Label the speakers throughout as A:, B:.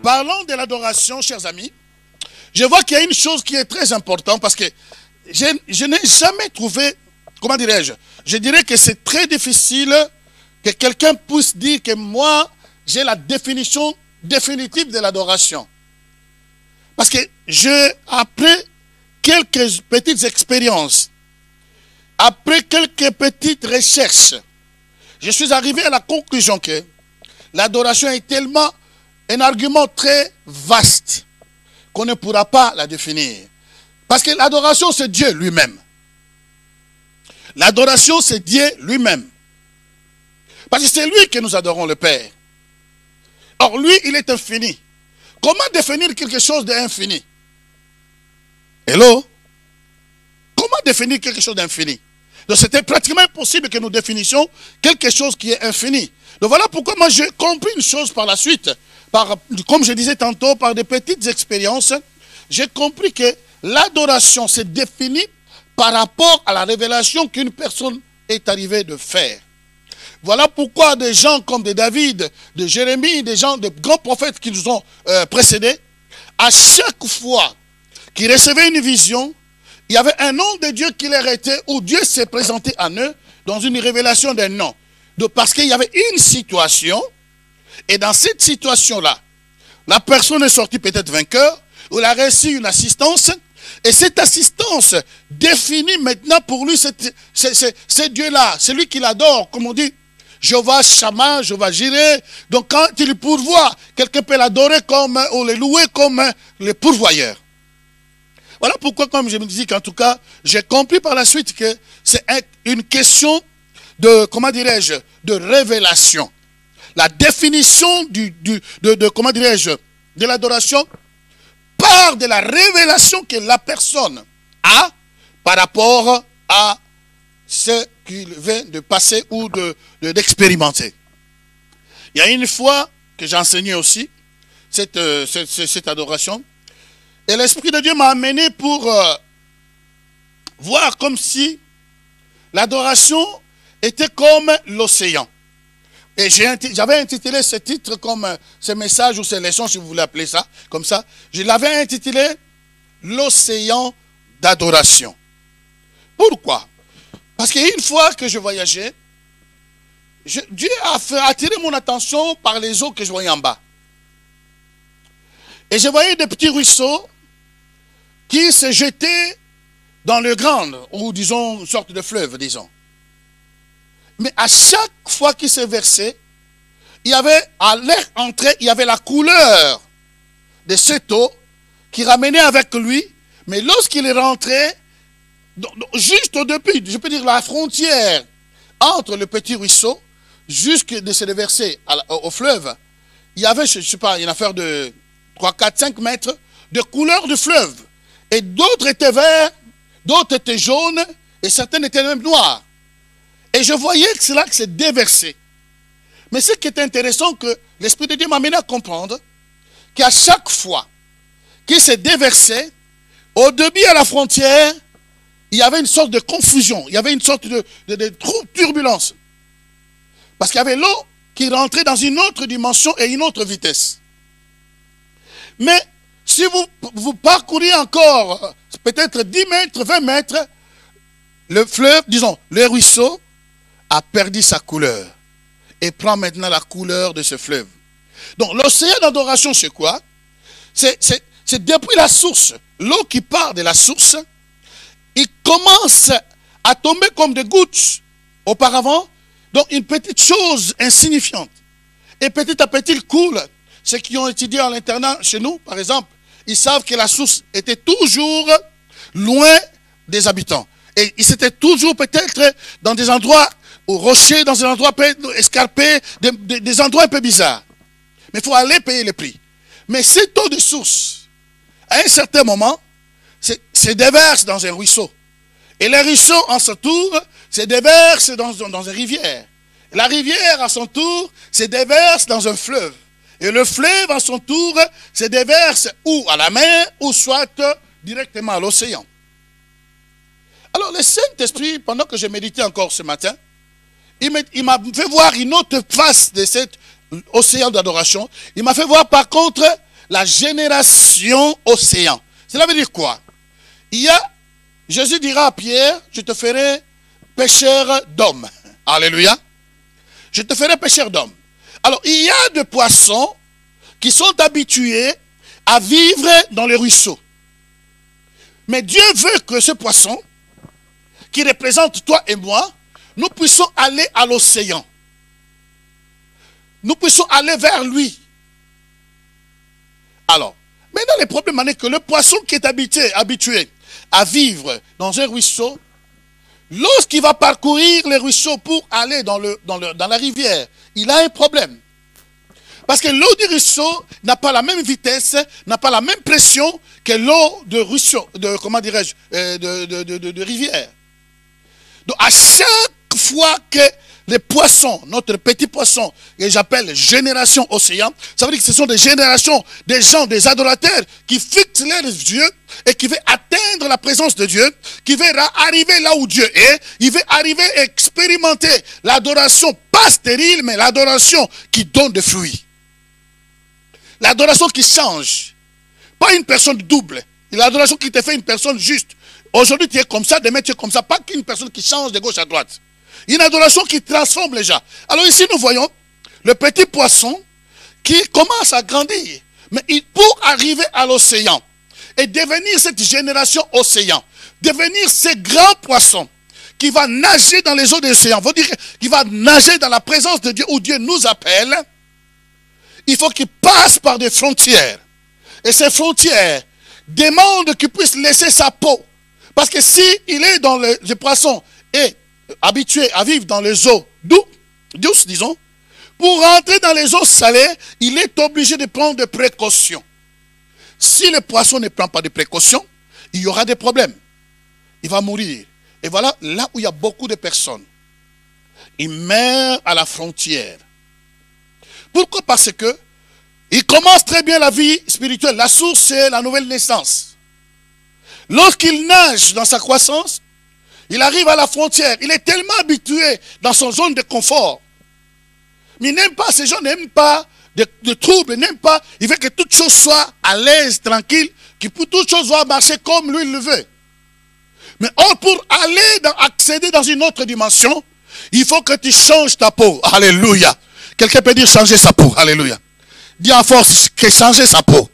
A: Parlons de l'adoration, chers amis. Je vois qu'il y a une chose qui est très importante parce que je n'ai jamais trouvé, comment dirais-je, je dirais que c'est très difficile que quelqu'un puisse dire que moi, j'ai la définition définitive de l'adoration. Parce que après quelques petites expériences, après quelques petites recherches, je suis arrivé à la conclusion que l'adoration est tellement un argument très vaste qu'on ne pourra pas la définir. Parce que l'adoration, c'est Dieu lui-même. L'adoration, c'est Dieu lui-même. Parce que c'est lui que nous adorons, le Père. Or, lui, il est infini. Comment définir quelque chose d'infini? Hello? Comment définir quelque chose d'infini? Donc, c'était pratiquement impossible que nous définissions quelque chose qui est infini. Donc, voilà pourquoi moi, j'ai compris une chose par la suite. Comme je disais tantôt, par des petites expériences, j'ai compris que l'adoration s'est définie par rapport à la révélation qu'une personne est arrivée de faire. Voilà pourquoi des gens comme de David, de Jérémie, des gens, de grands prophètes qui nous ont précédés, à chaque fois qu'ils recevaient une vision, il y avait un nom de Dieu qui leur était, où Dieu s'est présenté à eux dans une révélation d'un nom. Donc, parce qu'il y avait une situation, et dans cette situation-là, la personne est sortie peut-être vainqueur, ou elle a reçu une assistance, et cette assistance définit maintenant pour lui ce Dieu-là, c'est lui qui l'adore, comme on dit, Jéhovah Shammah, Jéhovah Jireh. Donc quand il pourvoit, quelqu'un peut l'adorer comme, ou le louer comme le pourvoyeur. Voilà pourquoi, comme je me dis qu'en tout cas, j'ai compris par la suite que c'est une question de, comment dirais-je, de révélation. La définition comment dirais-je, de l'adoration part de la révélation que la personne a par rapport à ce qu'il vient de passer ou d'expérimenter. Il y a une fois que j'enseignais aussi cette adoration, et l'Esprit de Dieu m'a amené pour voir comme si l'adoration était comme l'océan. Et j'avais intitulé ce titre comme ce message ou ces leçons, si vous voulez appeler ça, comme ça. Je l'avais intitulé l'océan d'adoration. Pourquoi? Parce qu'une fois que je voyageais, Dieu a fait attirer mon attention par les eaux que je voyais en bas. Et je voyais des petits ruisseaux qui se jetaient dans le grand, ou disons, une sorte de fleuve, disons. Mais à chaque fois qu'il se versait, il y avait, à leur entrée, il y avait la couleur de cette eau qui ramenait avec lui. Mais lorsqu'il est rentré, juste au début, je peux dire la frontière entre le petit ruisseau, jusqu'à de se déverser au fleuve, il y avait, je ne sais pas, une affaire de 3, 4, 5 mètres de couleur du fleuve. Et d'autres étaient verts, d'autres étaient jaunes, et certaines étaient même noires. Et je voyais que c'est là que c'est déversé. Mais ce qui est intéressant, que l'Esprit de Dieu m'a amené à comprendre qu'à chaque fois qu'il s'est déversé, au début à la frontière, il y avait une sorte de confusion, il y avait une sorte de turbulence. Parce qu'il y avait l'eau qui rentrait dans une autre dimension et une autre vitesse. Mais si vous parcourez encore peut-être 10 mètres, 20 mètres, le fleuve, disons, le ruisseau, a perdu sa couleur et prend maintenant la couleur de ce fleuve. Donc l'océan d'adoration, c'est quoi? C'est depuis la source, l'eau qui part de la source, il commence à tomber comme des gouttes auparavant, donc une petite chose insignifiante. Et petit à petit, il coule. Ceux qui ont étudié à l'internat chez nous, par exemple, ils savent que la source était toujours loin des habitants. Et ils étaient toujours peut-être dans des endroits aux rochers, dans des endroits escarpés, des endroits un peu bizarres. Mais il faut aller payer le prix. Mais cette eau de source, à un certain moment, se déverse dans un ruisseau. Et le ruisseau, en son tour, se déverse dans une rivière. La rivière, à son tour, se déverse dans un fleuve. Et le fleuve, à son tour, se déverse ou à la mer, ou soit directement à l'océan. Alors, le Saint-Esprit, pendant que je méditais encore ce matin, il m'a fait voir une autre face de cet océan d'adoration. Il m'a fait voir, par contre, la génération océan. Cela veut dire quoi? Jésus dira à Pierre, je te ferai pêcheur d'hommes. Alléluia. Je te ferai pêcheur d'hommes. Alors, il y a des poissons qui sont habitués à vivre dans les ruisseaux. Mais Dieu veut que ce poisson, qui représente toi et moi, nous puissions aller à l'océan. Nous puissions aller vers lui. Alors, maintenant le problème est que le poisson qui est habitué à vivre dans un ruisseau, lorsqu'il va parcourir les ruisseaux pour aller dans la rivière, il a un problème. Parce que l'eau du ruisseau n'a pas la même vitesse, n'a pas la même pression que l'eau de ruisseau, de rivière. Donc à chaque fois que les poissons, notre petit poisson, que j'appelle génération océan, ça veut dire que ce sont des générations, des gens, des adorateurs qui fixent leurs yeux et qui veulent atteindre la présence de Dieu, qui veulent arriver là où Dieu est, ils veulent arriver à expérimenter l'adoration pas stérile, mais l'adoration qui donne des fruits. L'adoration qui change. Pas une personne double. L'adoration qui te fait une personne juste. Aujourd'hui tu es comme ça, demain tu es comme ça. Pas qu'une personne qui change de gauche à droite. Une adoration qui transforme les gens. Alors ici nous voyons le petit poisson qui commence à grandir. Mais pour arriver à l'océan et devenir cette génération océan, devenir ce grand poisson qui va nager dans les eaux de l'océan, veut dire qu'il va nager dans la présence de Dieu où Dieu nous appelle, il faut qu'il passe par des frontières. Et ces frontières demandent qu'il puisse laisser sa peau. Parce que s'il est dans le poisson et habitué à vivre dans les eaux douces, disons, pour rentrer dans les eaux salées, il est obligé de prendre des précautions. Si le poisson ne prend pas de précautions, il y aura des problèmes. Il va mourir. Et voilà là où il y a beaucoup de personnes. Ils meurent à la frontière. Pourquoi? Parce que il commence très bien la vie spirituelle. La source, c'est la nouvelle naissance. Lorsqu'il nage dans sa croissance, il arrive à la frontière. Il est tellement habitué dans son zone de confort. Mais il n'aime pas, ces gens n'aiment pas de troubles, n'aiment pas. Il veut que toute chose soit à l'aise, tranquille, que toute chose va marcher comme lui il le veut. Mais pour accéder dans une autre dimension, il faut que tu changes ta peau. Alléluia. Quelqu'un peut dire changer sa peau. Alléluia. Dis en force que changer sa peau.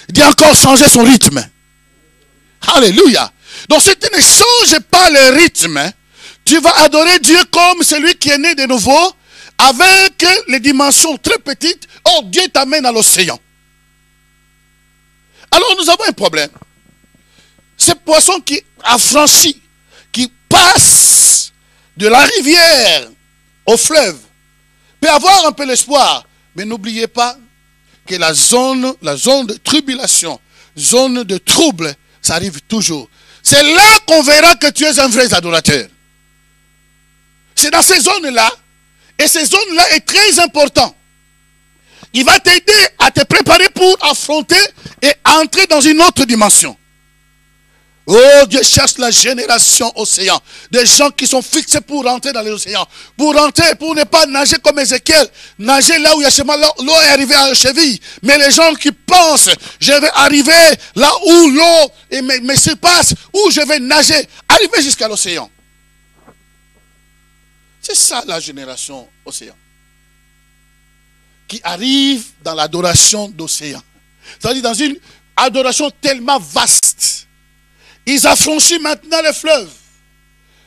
A: Dis encore changer son rythme. Alléluia. Donc si tu ne changes pas le rythme, tu vas adorer Dieu comme celui qui est né de nouveau, avec les dimensions très petites. Oh, Dieu t'amène à l'océan. Alors nous avons un problème. Ce poisson qui affranchit, qui passe de la rivière au fleuve, peut avoir un peu l'espoir. Mais n'oubliez pas que la zone de tribulation, zone de trouble, ça arrive toujours. C'est là qu'on verra que tu es un vrai adorateur. C'est dans ces zones-là, et ces zones-là est très important. Il va t'aider à te préparer pour affronter et entrer dans une autre dimension. Oh, Dieu cherche la génération océan. Des gens qui sont fixés pour rentrer dans les océans. Pour rentrer, pour ne pas nager comme Ézéchiel. Nager là où il y a chemin, l'eau est arrivée à la cheville. Mais les gens qui pensent, je vais arriver là où l'eau me surpasse, où je vais nager, arriver jusqu'à l'océan. C'est ça la génération océan. Qui arrive dans l'adoration d'océan. C'est-à-dire dans une adoration tellement vaste. Ils affranchissent maintenant le fleuve.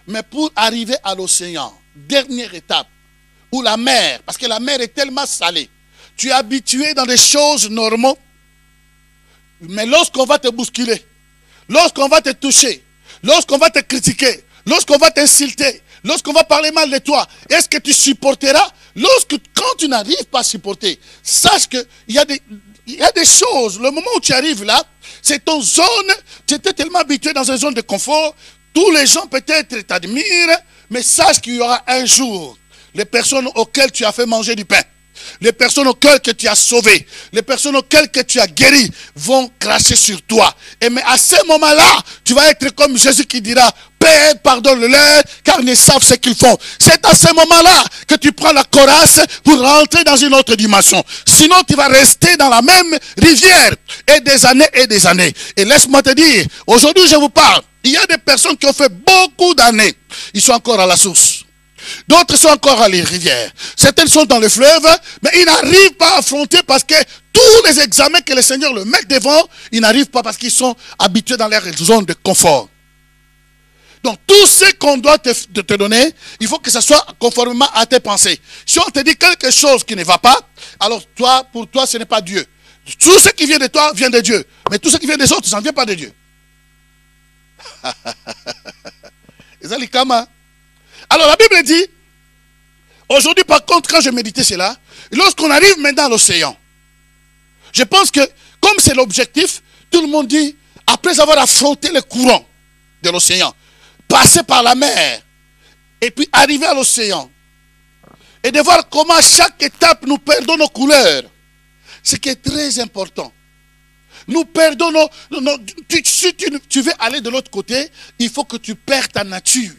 A: Mais pour arriver à l'océan, dernière étape, ou la mer, parce que la mer est tellement salée, tu es habitué dans des choses normales, mais lorsqu'on va te bousculer, lorsqu'on va te toucher, lorsqu'on va te critiquer, lorsqu'on va t'insulter, lorsqu'on va parler mal de toi, est-ce que tu supporteras? Quand tu n'arrives pas à supporter, sache qu'il y a des choses, le moment où tu arrives là, c'est ton zone, tu étais tellement habitué dans une zone de confort, tous les gens peut-être t'admirent, mais sache qu'il y aura un jour, les personnes auxquelles tu as fait manger du pain, les personnes auxquelles que tu as sauvé, les personnes auxquelles que tu as guéri vont cracher sur toi. Et mais à ce moment-là, tu vas être comme Jésus qui dira, Père, pardonne-leur, car ils ne savent ce qu'ils font. C'est à ce moment-là que tu prends la corasse pour rentrer dans une autre dimension. Sinon, tu vas rester dans la même rivière et des années et des années. Et laisse-moi te dire, aujourd'hui je vous parle, il y a des personnes qui ont fait beaucoup d'années. Ils sont encore à la source. D'autres sont encore à les rivières. Certaines sont dans le fleuve, mais ils n'arrivent pas à affronter parce que tous les examens que le Seigneur le met devant, ils n'arrivent pas parce qu'ils sont habitués dans leur zone de confort. Donc tout ce qu'on doit te donner, il faut que ce soit conformément à tes pensées. Si on te dit quelque chose qui ne va pas, alors toi, pour toi, ce n'est pas Dieu. Tout ce qui vient de toi vient de Dieu. Mais tout ce qui vient des autres, ça ne vient pas de Dieu. Alors la Bible dit, aujourd'hui par contre, quand je méditais cela, lorsqu'on arrive maintenant à l'océan, je pense que, comme c'est l'objectif, tout le monde dit, après avoir affronté le courant de l'océan, passer par la mer, et puis arriver à l'océan, et de voir comment à chaque étape nous perdons nos couleurs, ce qui est très important. Nous perdons si tu veux aller de l'autre côté, il faut que tu perds ta nature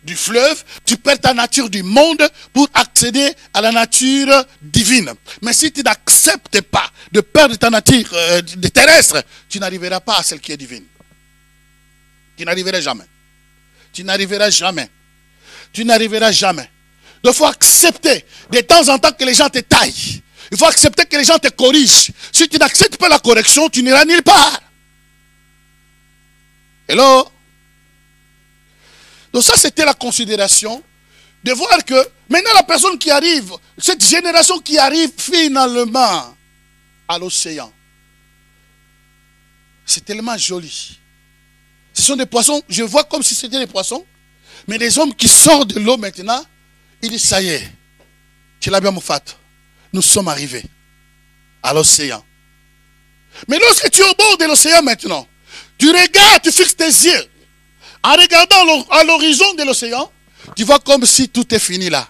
A: du fleuve, tu perds ta nature du monde pour accéder à la nature divine. Mais si tu n'acceptes pas de perdre ta nature terrestre, tu n'arriveras pas à celle qui est divine. Tu n'arriveras jamais. Tu n'arriveras jamais. Tu n'arriveras jamais. Donc il faut accepter de temps en temps que les gens te taillent. Il faut accepter que les gens te corrigent. Si tu n'acceptes pas la correction, tu n'iras nulle part. Hello? Donc ça, c'était la considération de voir que maintenant la personne qui arrive, cette génération qui arrive finalement à l'océan, c'est tellement joli. Ce sont des poissons, je vois comme si c'était des poissons, mais les hommes qui sortent de l'eau maintenant, ils disent, ça y est, tu l'as bien moufat, nous sommes arrivés à l'océan. Mais lorsque tu es au bord de l'océan maintenant, tu regardes, tu fixes tes yeux, en regardant à l'horizon de l'océan, tu vois comme si tout est fini là.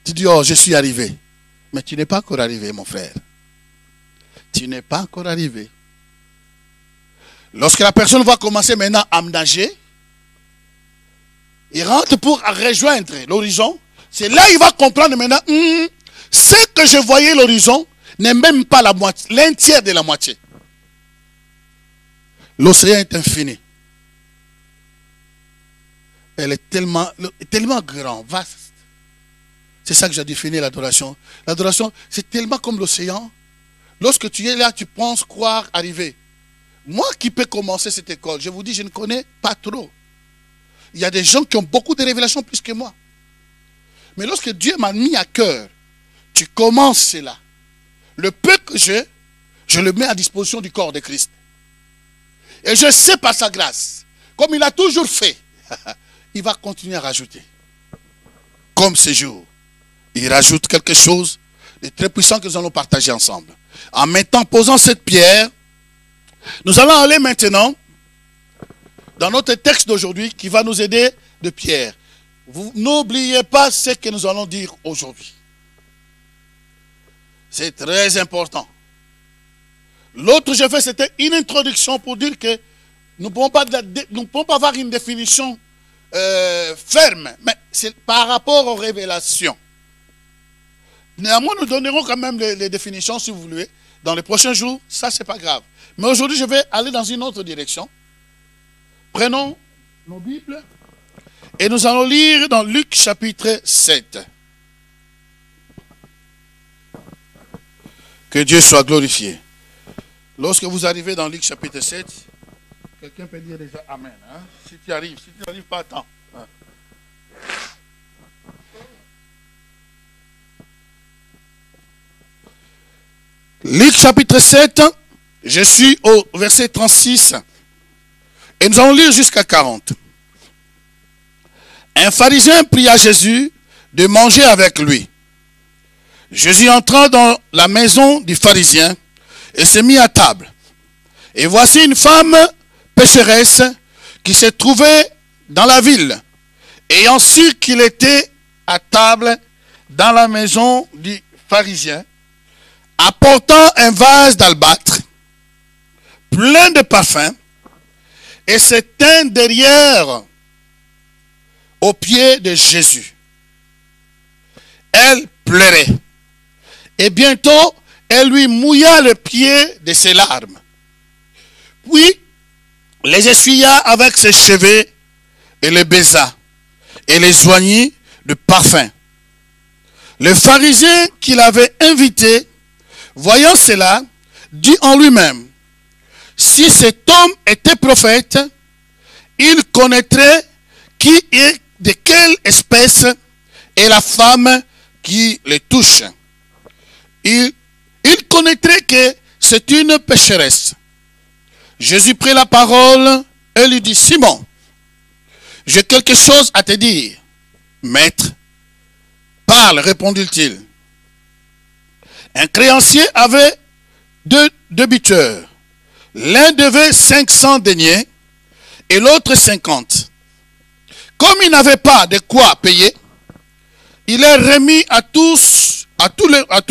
A: Tu dis, oh, je suis arrivé. Mais tu n'es pas encore arrivé, mon frère. Tu n'es pas encore arrivé. Lorsque la personne va commencer maintenant à nager, il rentre pour rejoindre l'horizon. C'est là qu'il va comprendre maintenant, ce que je voyais l'horizon n'est même pas la moitié, l'un tiers de la moitié. L'océan est infini. Elle est tellement grand, vaste. C'est ça que j'ai défini l'adoration. L'adoration, c'est tellement comme l'océan. Lorsque tu es là, tu penses croire arriver. Moi qui peux commencer cette école, je vous dis, je ne connais pas trop. Il y a des gens qui ont beaucoup de révélations plus que moi. Mais lorsque Dieu m'a mis à cœur, tu commences cela. Le peu que j'ai, je le mets à disposition du corps de Christ. Et je sais par sa grâce, comme il a toujours fait, il va continuer à rajouter. Comme ce jour, il rajoute quelque chose de très puissant que nous allons partager ensemble. En posant cette pierre, nous allons aller maintenant dans notre texte d'aujourd'hui qui va nous aider de Pierre. Vous n'oubliez pas ce que nous allons dire aujourd'hui. C'est très important. L'autre je fais, c'était une introduction pour dire que nous ne pouvons pas avoir une définition ferme, mais c'est par rapport aux révélations. Néanmoins, nous donnerons quand même les définitions, si vous voulez, dans les prochains jours. Ça, c'est pas grave. Mais aujourd'hui, je vais aller dans une autre direction. Prenons nos Bibles et nous allons lire dans Luc chapitre 7. Que Dieu soit glorifié. Lorsque vous arrivez dans Luc chapitre 7, quelqu'un peut dire déjà Amen. Hein? Si tu arrives pas, attends. Hein? Luc chapitre 7, je suis au verset 36 et nous allons lire jusqu'à 40. Un pharisien pria Jésus de manger avec lui. Jésus entra dans la maison du pharisien et se mit à table. Et voici une femme pécheresse qui se trouvait dans la ville. Ayant su qu'il était à table dans la maison du pharisien, apportant un vase d'albâtre plein de parfums, et se tint derrière aux pieds de Jésus. Elle pleurait. Et bientôt, elle lui mouilla le pied de ses larmes. Puis, les essuya avec ses cheveux et les baisa et les oignit de parfum. Le pharisien qui l'avait invité, voyant cela, dit en lui-même, si cet homme était prophète, il connaîtrait qui est de quelle espèce est la femme qui le touche. Il connaîtrait que c'est une pécheresse. Jésus prit la parole et lui dit, Simon, j'ai quelque chose à te dire. Maître, parle, répondit-il. Un créancier avait deux débiteurs. L'un devait 500 deniers et l'autre 50. Comme il n'avait pas de quoi payer, il leur remis à tous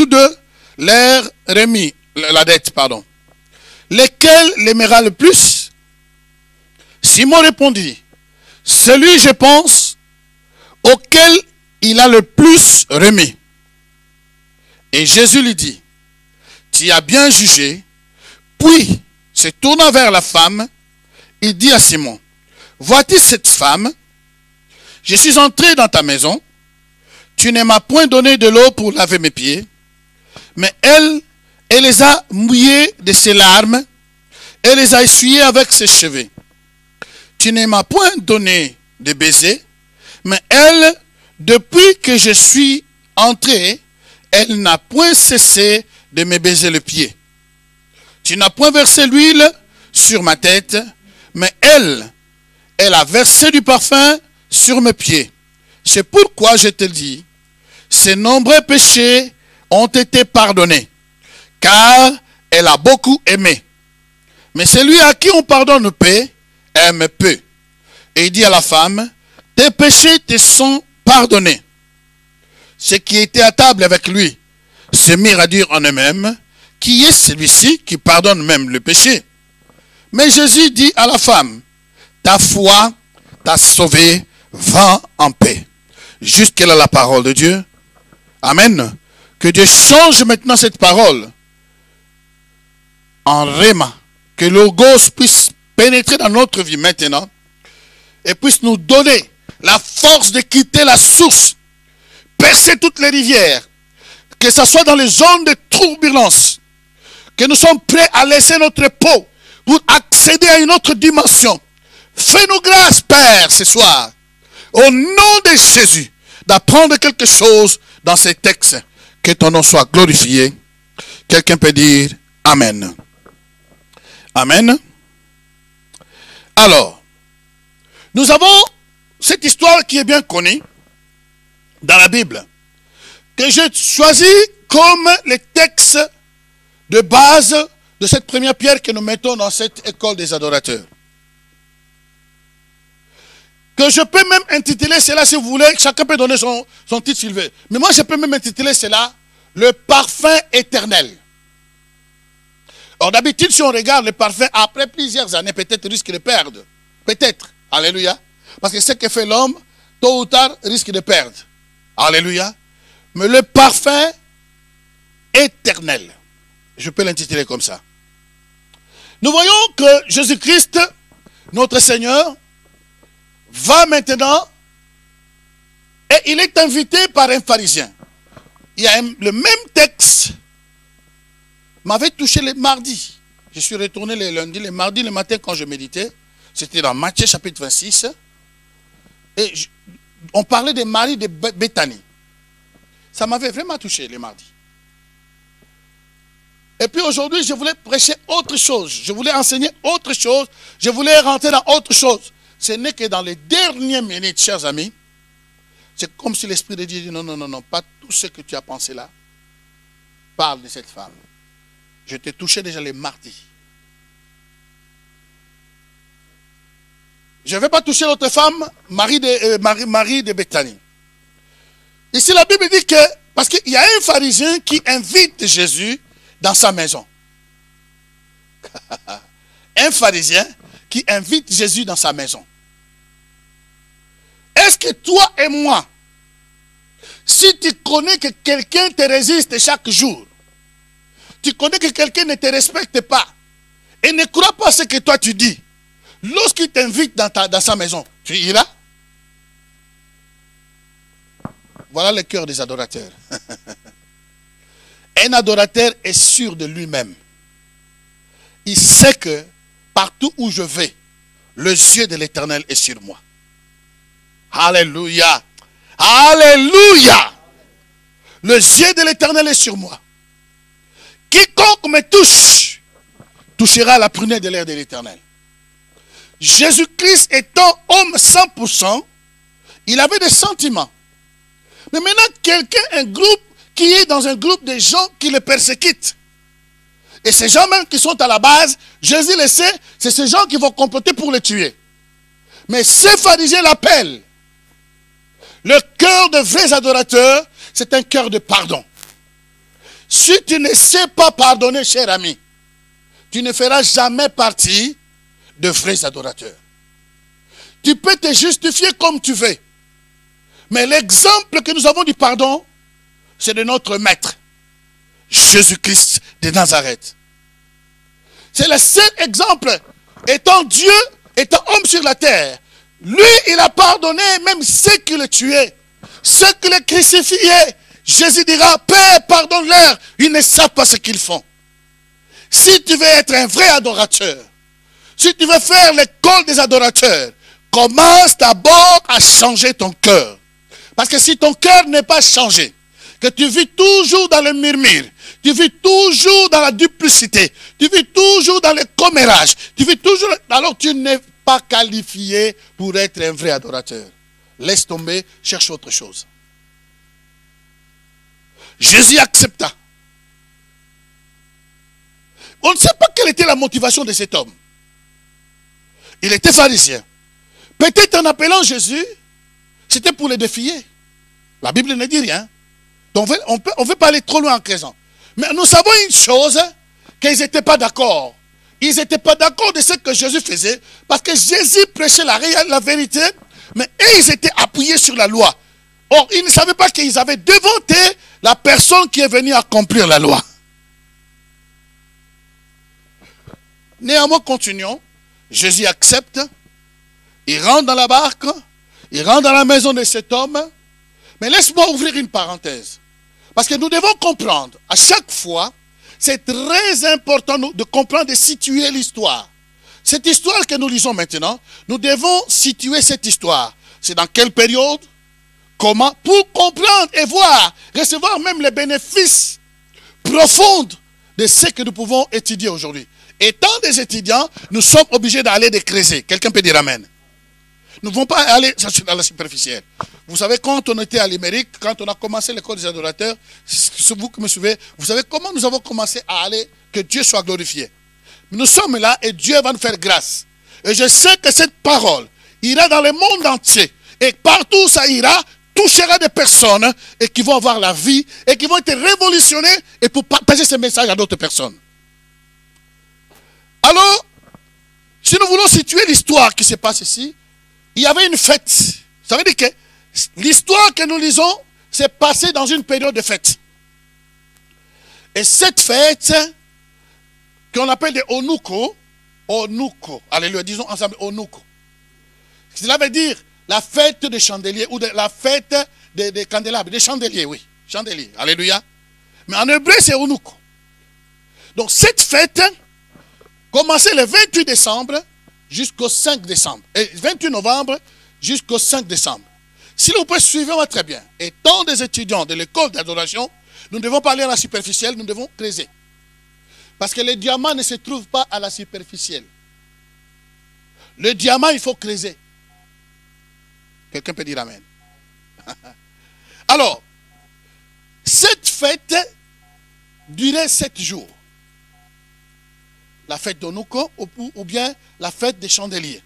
A: deux, leur remis la dette, pardon. Lequel l'aimera le plus? Simon répondit, celui, je pense, auquel il a le plus remis. Et Jésus lui dit, tu as bien jugé. Puis, se tournant vers la femme, il dit à Simon, vois-tu cette femme? Je suis entré dans ta maison, tu ne m'as point donné de l'eau pour laver mes pieds, mais elle les a mouillés de ses larmes, elle les a essuyés avec ses cheveux. Tu ne m'as point donné de baiser, mais elle, depuis que je suis entré, elle n'a point cessé de me baiser le pied. Tu n'as point versé l'huile sur ma tête, mais elle a versé du parfum sur mes pieds. C'est pourquoi je te dis, ses nombreux péchés ont été pardonnés, car elle a beaucoup aimé. Mais celui à qui on pardonne peu, aime peu. Et il dit à la femme, tes péchés te sont pardonnés. Ceux qui étaient à table avec lui se mirent à dire en eux-mêmes, qui est celui-ci qui pardonne même le péché? Mais Jésus dit à la femme, ta foi t'a sauvé, va en paix. Jusqu'à là la parole de Dieu. Amen. Que Dieu change maintenant cette parole en réma. Que le Logos puisse pénétrer dans notre vie maintenant et puisse nous donner la force de quitter la source, percer toutes les rivières, que ce soit dans les zones de turbulence, que nous sommes prêts à laisser notre peau pour accéder à une autre dimension. Fais-nous grâce, Père, ce soir, au nom de Jésus, d'apprendre quelque chose dans ces textes. Que ton nom soit glorifié. Quelqu'un peut dire Amen. Amen. Alors, nous avons cette histoire qui est bien connue dans la Bible, que j'ai choisi comme les textes de base de cette première pierre que nous mettons dans cette école des adorateurs. Que je peux même intituler cela, si vous voulez, chacun peut donner son titre s'il veut. Mais moi, je peux même intituler cela, le parfum éternel. Alors d'habitude, si on regarde le parfum, après plusieurs années, peut-être risque de perdre. Peut-être. Alléluia. Parce que ce que fait l'homme, tôt ou tard, risque de perdre. Alléluia. Mais le parfum éternel, je peux l'intituler comme ça. Nous voyons que Jésus-Christ, notre Seigneur, va maintenant et il est invité par un pharisien. Il y a le même texte m'avait touché le mardi. Je suis retourné le lundi, le mardi, le matin quand je méditais. C'était dans Matthieu chapitre 26. Et on parlait de Marie de Béthanie. Ça m'avait vraiment touché le mardi. Et puis aujourd'hui, je voulais prêcher autre chose. Je voulais enseigner autre chose. Je voulais rentrer dans autre chose. Ce n'est que dans les dernières minutes, chers amis, c'est comme si l'Esprit de Dieu dit non, non, non, non, pas tout ce que tu as pensé là. Parle de cette femme. Je t'ai touché déjà les mardis. Je ne vais pas toucher l'autre femme, Marie de Béthanie. Ici, la Bible dit que Parce qu'il y a un pharisien qui invite Jésus dans sa maison. Un pharisien qui invite Jésus dans sa maison. Est-ce que toi et moi, si tu connais que quelqu'un te résiste chaque jour, tu connais que quelqu'un ne te respecte pas et ne croit pas ce que toi tu dis, lorsqu'il t'invite dans sa maison, tu iras? Voilà le cœur des adorateurs. Un adorateur est sûr de lui-même. Il sait que partout où je vais, le yeux de l'Éternel est sur moi. Alléluia. Alléluia. Le yeux de l'Éternel est sur moi. Quiconque me touche, touchera la prunelle de l'air de l'Éternel. Jésus-Christ étant homme 100%, il avait des sentiments. Mais maintenant, un groupe qui est dans un groupe de gens qui le persécutent. Et ces gens même qui sont à la base, Jésus le sait, c'est ces gens qui vont comploter pour le tuer. Mais ces pharisiens l'appellent. Le cœur de vrais adorateurs, c'est un cœur de pardon. Si tu ne sais pas pardonner, cher ami, tu ne feras jamais partie de vrais adorateurs. Tu peux te justifier comme tu veux. Mais l'exemple que nous avons du pardon, c'est de notre maître, Jésus-Christ de Nazareth. C'est le seul exemple, étant Dieu, étant homme sur la terre. Lui, il a pardonné même ceux qui le tuaient, ceux qui le crucifiaient. Jésus dira, Père, pardonne-leur, ils ne savent pas ce qu'ils font. Si tu veux être un vrai adorateur, si tu veux faire l'école des adorateurs, commence d'abord à changer ton cœur. Parce que si ton cœur n'est pas changé, que tu vis toujours dans le murmure, tu vis toujours dans la duplicité, tu vis toujours dans le commérage, tu vis toujours, alors tu n'es pas qualifié pour être un vrai adorateur. Laisse tomber, cherche autre chose. Jésus accepta. On ne sait pas quelle était la motivation de cet homme. Il était pharisien. Peut-être en appelant Jésus, c'était pour le défier. La Bible ne dit rien. Donc on veut pas aller trop loin en présent. Mais nous savons une chose, qu'ils n'étaient pas d'accord. Ils n'étaient pas d'accord de ce que Jésus faisait, parce que Jésus prêchait la vérité, mais eux, ils étaient appuyés sur la loi. Or, ils ne savaient pas qu'ils avaient devanté la personne qui est venue accomplir la loi. Néanmoins, continuons. Jésus accepte. Il rentre dans la barque. Il rentre dans la maison de cet homme. Mais laisse-moi ouvrir une parenthèse. Parce que nous devons comprendre, à chaque fois, c'est très important de comprendre et situer l'histoire. Cette histoire que nous lisons maintenant, nous devons situer cette histoire. C'est dans quelle période? Comment? Pour comprendre et voir, recevoir même les bénéfices profonds de ce que nous pouvons étudier aujourd'hui. Étant des étudiants, nous sommes obligés d'aller de creuser. Quelqu'un peut dire amen. Nous ne pouvons pas aller dans la superficielle. Vous savez, quand on était à l'Amérique, quand on a commencé l'école des adorateurs, c'est vous qui me suivez, vous savez comment nous avons commencé à aller, que Dieu soit glorifié. Nous sommes là et Dieu va nous faire grâce. Et je sais que cette parole ira dans le monde entier. Et partout où ça ira, touchera des personnes et qui vont avoir la vie et qui vont être révolutionnées et pour partager ce message à d'autres personnes. Alors, si nous voulons situer l'histoire qui se passe ici, il y avait une fête. Ça veut dire que l'histoire que nous lisons s'est passée dans une période de fête. Et cette fête, qu'on appelle des Onuko, alléluia, disons ensemble Onuko. Cela veut dire la fête des chandeliers ou la fête des candélabres, des chandeliers, oui, chandeliers, alléluia. Mais en hébreu, c'est Onuko. Donc cette fête commençait le 28 décembre jusqu'au 5 décembre. Et 28 novembre jusqu'au 5 décembre. Si vous pouvez suivre très bien. Étant des étudiants de l'école d'adoration, nous ne devons pas aller à la superficielle, nous devons creuser. Parce que le diamant ne se trouve pas à la superficielle. Le diamant, il faut creuser. Quelqu'un peut dire amen. Alors, cette fête durait 7 jours. La fête d'Onuko ou bien la fête des chandeliers.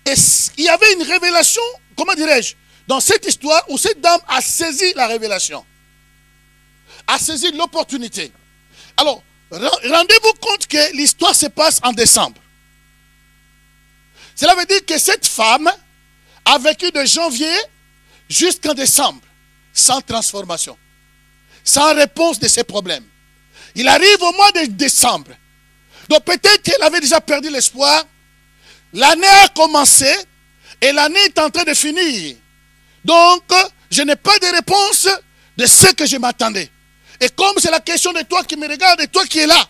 A: Et il y avait une révélation, comment dirais-je, dans cette histoire où cette dame a saisi la révélation, a saisi l'opportunité. Alors, rendez-vous compte que l'histoire se passe en décembre. Cela veut dire que cette femme a vécu de janvier jusqu'en décembre, sans transformation, sans réponse de ses problèmes. Il arrive au mois de décembre. Donc peut-être qu'elle avait déjà perdu l'espoir. L'année a commencé et l'année est en train de finir. Donc, je n'ai pas de réponse de ce que je m'attendais. Et comme c'est la question de toi qui me regarde et toi qui es là,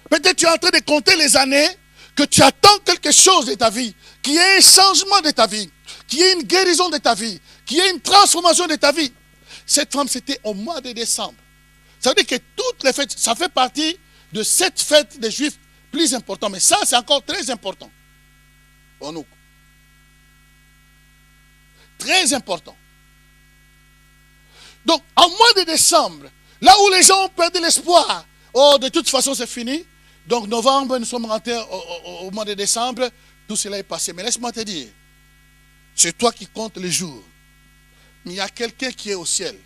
A: peut-être tu es en train de compter les années que tu attends quelque chose de ta vie, qu'il y ait un changement de ta vie, qu'il y ait une guérison de ta vie, qu'il y ait une transformation de ta vie. Cette femme, c'était au mois de décembre. Ça veut dire que toutes les fêtes, ça fait partie de cette fête des Juifs plus importante. Mais ça, c'est encore très important pour nous. Très important. Donc, en mois de décembre, là où les gens ont perdu l'espoir, oh, de toute façon, c'est fini. Donc, novembre, nous sommes rentrés au mois de décembre, tout cela est passé. Mais laisse-moi te dire, c'est toi qui comptes les jours. Mais il y a quelqu'un qui est au ciel.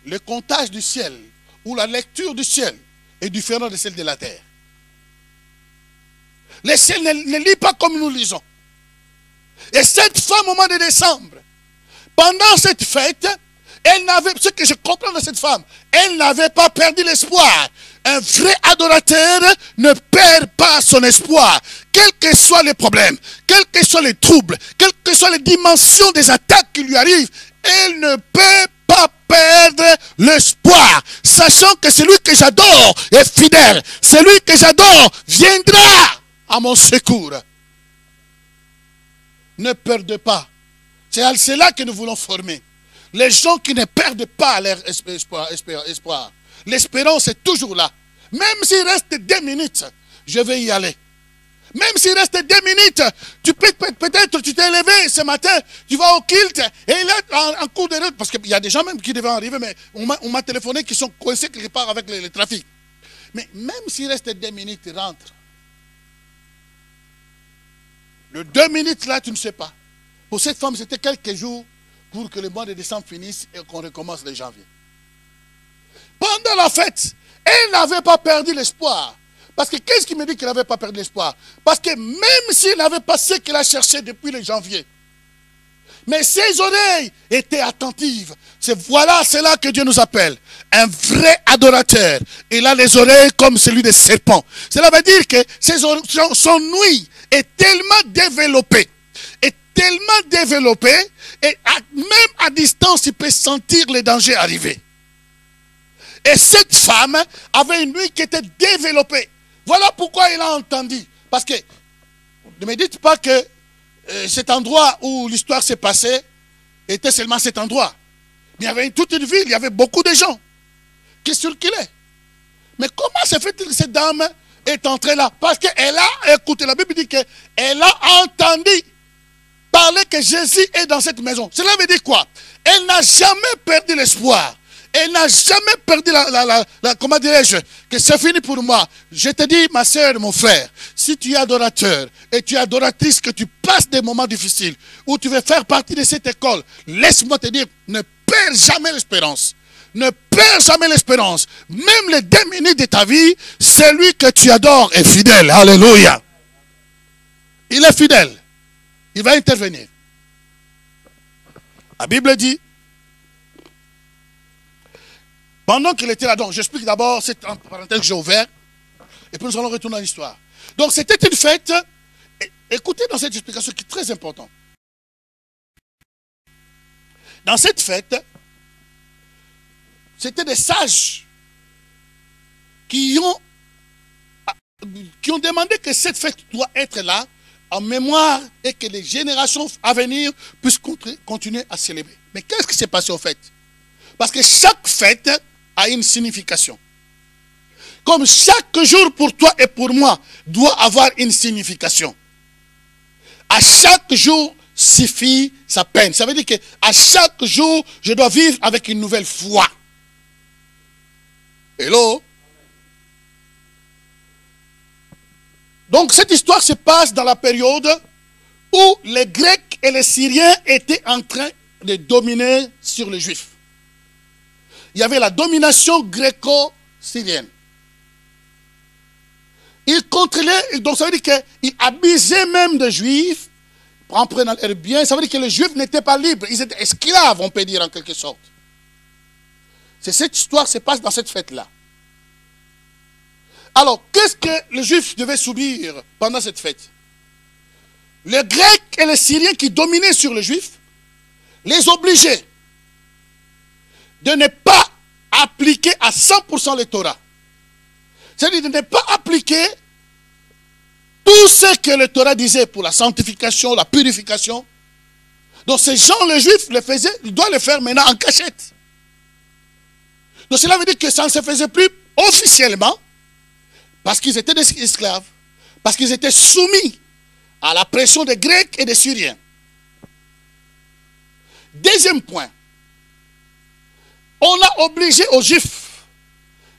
A: Le comptage du ciel, ou la lecture du ciel, est différent de celle de la terre. Le ciel ne lit pas comme nous lisons. Et cette femme, au mois de décembre, pendant cette fête, elle n'avait, ce que je comprends de cette femme, elle n'avait pas perdu l'espoir. Un vrai adorateur ne perd pas son espoir. Quels que soient les problèmes, quels que soient les troubles, quelles que soient les dimensions des attaques qui lui arrivent, elle ne peut pas perdre l'espoir. Sachant que celui que j'adore est fidèle. Celui que j'adore viendra à mon secours. Ne perdez pas. C'est à cela que nous voulons former. Les gens qui ne perdent pas leur espoir. L'espérance est toujours là. Même s'il reste 2 minutes, je vais y aller. Même s'il reste 2 minutes, peut-être tu t'es levé ce matin, tu vas au culte, et il est en cours de route, parce qu'il y a des gens même qui devaient arriver, mais on m'a téléphoné qui sont coincés quelque part avec le trafic. Mais même s'il reste 2 minutes, rentre. Le 2 minutes là, tu ne sais pas. Pour cette femme, c'était quelques jours pour que le mois de décembre finisse et qu'on recommence le janvier. Pendant la fête, elle n'avait pas perdu l'espoir. Parce que qu'est-ce qui me dit qu'elle n'avait pas perdu l'espoir? Parce que même s'il n'avait pas ce qu'elle a cherché depuis le janvier, mais ses oreilles étaient attentives. C'est là que Dieu nous appelle. Un vrai adorateur. Il a les oreilles comme celui des serpents. Cela veut dire que son ouïe est tellement développée. Et même à distance, il peut sentir les dangers arriver. Et cette femme avait une ouïe qui était développée. Voilà pourquoi il a entendu. Parce que, ne me dites pas que cet endroit où l'histoire s'est passée était seulement cet endroit. Mais il y avait toute une ville, il y avait beaucoup de gens qui circulaient. Mais comment se fait-il que cette dame est entrée là? Parce qu'elle a écouté, la Bible dit qu'elle a entendu parler que Jésus est dans cette maison. Cela veut dire quoi? Elle n'a jamais perdu l'espoir. Elle n'a jamais perdu comment dirais-je, que c'est fini pour moi. Je te dis, ma soeur, mon frère, si tu es adorateur et tu es adoratrice, que tu passes des moments difficiles, où tu veux faire partie de cette école, laisse-moi te dire, ne perds jamais l'espérance. Ne perds jamais l'espérance. Même les 2 minutes de ta vie, celui que tu adores est fidèle. Alléluia. Il est fidèle. Il va intervenir. La Bible dit, pendant qu'il était là, donc j'explique d'abord cette parenthèse que j'ai ouverte, et puis nous allons retourner à l'histoire. Donc c'était une fête, écoutez dans cette explication qui est très importante. Dans cette fête, c'était des sages qui ont demandé que cette fête doit être là, en mémoire, et que les générations à venir puissent continuer à célébrer. Mais qu'est-ce qui s'est passé au fait? Parce que chaque fête a une signification. Comme chaque jour pour toi et pour moi doit avoir une signification. À chaque jour suffit sa peine. Ça veut dire qu'à chaque jour, je dois vivre avec une nouvelle foi. Hello? Donc cette histoire se passe dans la période où les Grecs Grecs et les Syriens étaient en train de dominer sur les Juifs. Il y avait la domination gréco-syrienne. Ils contrôlaient, donc ça veut dire qu'ils abusaient même des Juifs en prenant leurs biens. Ça veut dire que les Juifs n'étaient pas libres, ils étaient esclaves, on peut dire en quelque sorte. C'est cette histoire qui se passe dans cette fête-là. Alors, qu'est-ce que les Juifs devaient subir pendant cette fête? Les Grecs et les Syriens qui dominaient sur les Juifs les obligeaient de ne pas appliquer à 100% le Torah. C'est-à-dire de ne pas appliquer tout ce que le Torah disait pour la sanctification, la purification. Donc ces gens, les Juifs, le faisaient, ils doivent le faire maintenant en cachette. Donc cela veut dire que ça ne se faisait plus officiellement parce qu'ils étaient des esclaves, parce qu'ils étaient soumis à la pression des Grecs et des Syriens. Deuxième point, on a obligé aux Juifs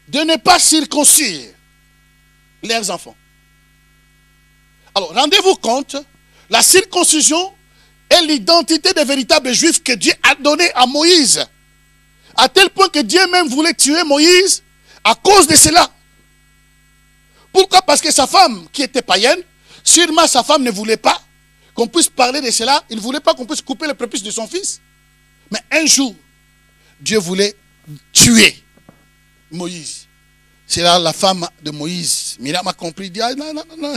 A: de ne pas circoncire leurs enfants. Alors, rendez-vous compte, la circoncision est l'identité des véritables Juifs que Dieu a donnée à Moïse. À tel point que Dieu même voulait tuer Moïse à cause de cela. Pourquoi? Parce que sa femme, qui était païenne, sûrement sa femme ne voulait pas qu'on puisse parler de cela. Il ne voulait pas qu'on puisse couper le prépuce de son fils. Mais un jour, Dieu voulait tuer Moïse. C'est là la femme de Moïse. Myriam a compris, il dit, ah, non, non, non.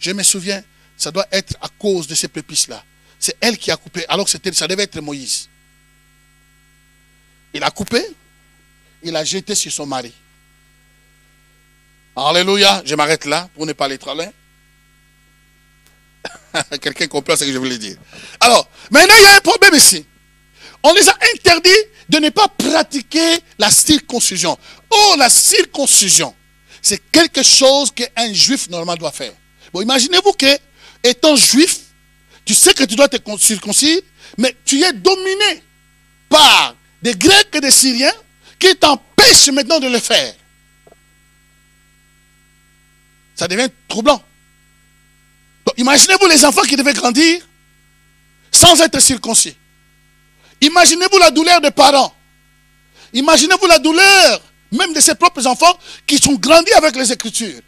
A: Je me souviens, ça doit être à cause de ces prépuces-là. C'est elle qui a coupé, alors que ça devait être Moïse. Il a coupé, il a jeté sur son mari. Alléluia, je m'arrête là pour ne pas aller trop loin. Quelqu'un comprend ce que je voulais dire. Alors, maintenant il y a un problème ici. On les a interdits de ne pas pratiquer la circoncision. Oh, la circoncision, c'est quelque chose qu'un juif normal doit faire. Bon, imaginez-vous que, étant juif, tu sais que tu dois te circoncire, mais tu es dominé par des Grecs et des Syriens qui t'empêchent maintenant de le faire. Ça devient troublant. Donc, imaginez-vous les enfants qui devaient grandir sans être circoncis. Imaginez-vous la douleur des parents. Imaginez-vous la douleur même de ses propres enfants qui sont grandis avec les Écritures.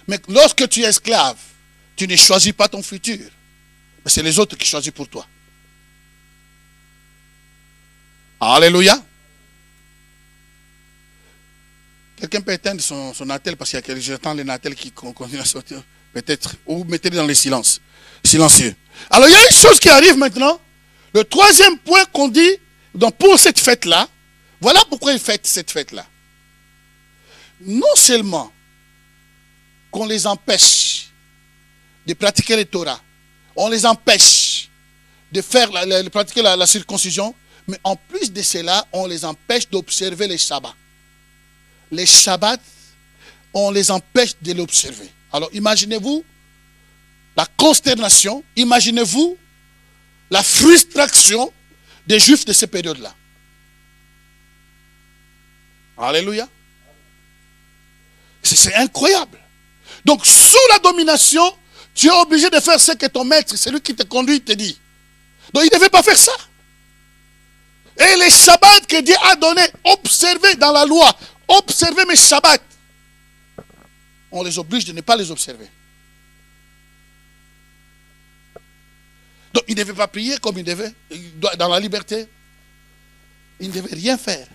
A: Mais lorsque tu es esclave, tu ne choisis pas ton futur. Mais c'est les autres qui choisissent pour toi. Alléluia. Quelqu'un peut éteindre son attel parce qu'il y a j'entends les attels qui continuent à sortir. Peut-être. Ou mettez-les dans le silence. Silencieux. Alors il y a une chose qui arrive maintenant. Le troisième point qu'on dit donc pour cette fête-là, voilà pourquoi ils fêtent cette fête-là. Non seulement qu'on les empêche de pratiquer le Torah, on les empêche de faire pratiquer la circoncision, mais en plus de cela, on les empêche d'observer les Shabbats. Les Shabbats, on les empêche de l'observer. Alors imaginez-vous la consternation, imaginez-vous la frustration des Juifs de ces périodes-là. Alléluia. C'est incroyable. Donc, sous la domination, tu es obligé de faire ce que ton maître, celui qui te conduit, te dit. Donc, il ne devait pas faire ça. Et les Shabbats que Dieu a donnés, observez dans la loi, observez mes Shabbats. On les oblige de ne pas les observer. Donc, il ne devait pas prier comme il devait, dans la liberté. Il ne devait rien faire.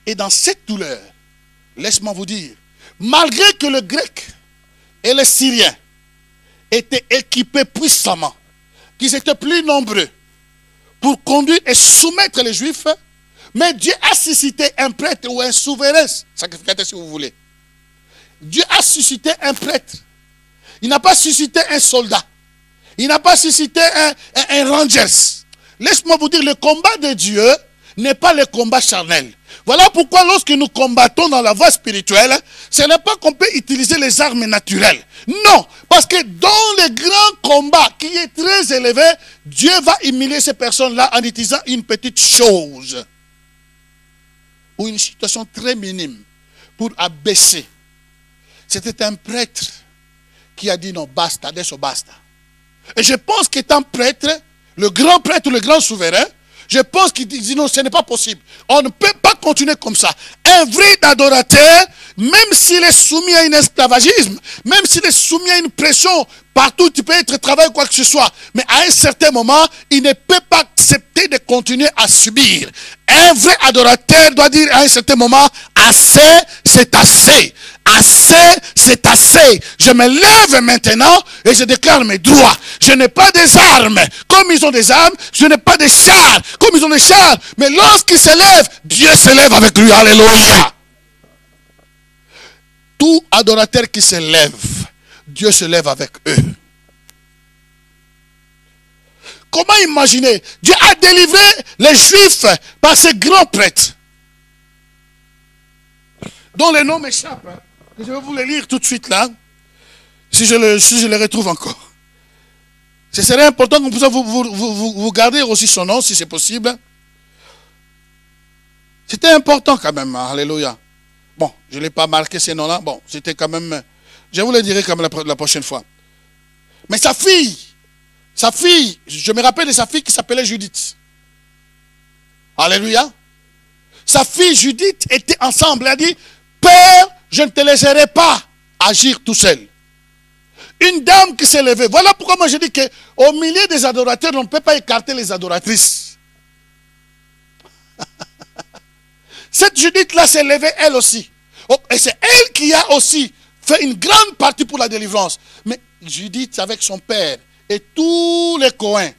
A: Et dans cette douleur, laisse-moi vous dire, malgré que le grec et le syrien étaient équipés puissamment, qu'ils étaient plus nombreux pour conduire et soumettre les Juifs, mais Dieu a suscité un prêtre ou un souverain, sacrificateur si vous voulez. Dieu a suscité un prêtre. Il n'a pas suscité un soldat. Il n'a pas suscité un rangers. Laisse-moi vous dire, le combat de Dieu n'est pas le combat charnel. Voilà pourquoi lorsque nous combattons dans la voie spirituelle, ce n'est pas qu'on peut utiliser les armes naturelles. Non, parce que dans le grand combat qui est très élevé, Dieu va humilier ces personnes-là en utilisant une petite chose ou une situation très minime pour abaisser. C'était un prêtre qui a dit non, basta, adesso basta. Et je pense qu'étant prêtre, le grand souverain, je pense qu'il dit non, ce n'est pas possible. On ne peut pas continuer comme ça. Un vrai adorateur, même s'il est soumis à un esclavagisme, même s'il est soumis à une pression, partout tu peux être travail quoi que ce soit, mais à un certain moment, il ne peut pas accepter de continuer à subir. Un vrai adorateur doit dire à un certain moment, assez, c'est assez. Assez, c'est assez. Je me lève maintenant et je déclare mes droits. Je n'ai pas des armes comme ils ont des armes. Je n'ai pas des chars comme ils ont des chars. Mais lorsqu'ils se lèvent, Dieu se lève avec lui. Alléluia. Tout adorateur qui se lève, Dieu se lève avec eux. Comment imaginer? Dieu a délivré les Juifs par ces grands prêtres, dont les noms m'échappent. Je vais vous les lire tout de suite là, si je les retrouve encore. Ce serait important que vous gardiez aussi son nom, si c'est possible. C'était important quand même, alléluia. Bon, je ne l'ai pas marqué ces noms-là. Bon, c'était quand même... Je vous le dirai quand même la prochaine fois. Mais sa fille, je me rappelle de sa fille qui s'appelait Judith. Alléluia. Sa fille Judith était ensemble. Elle a dit, Père, je ne te laisserai pas agir tout seul. Une dame qui s'est levée. Voilà pourquoi moi je dis qu'au milieu des adorateurs, on ne peut pas écarter les adoratrices. Cette Judith-là s'est levée elle aussi. Et c'est elle qui a aussi fait une grande partie pour la délivrance. Mais Judith avec son père et tous les Cohens,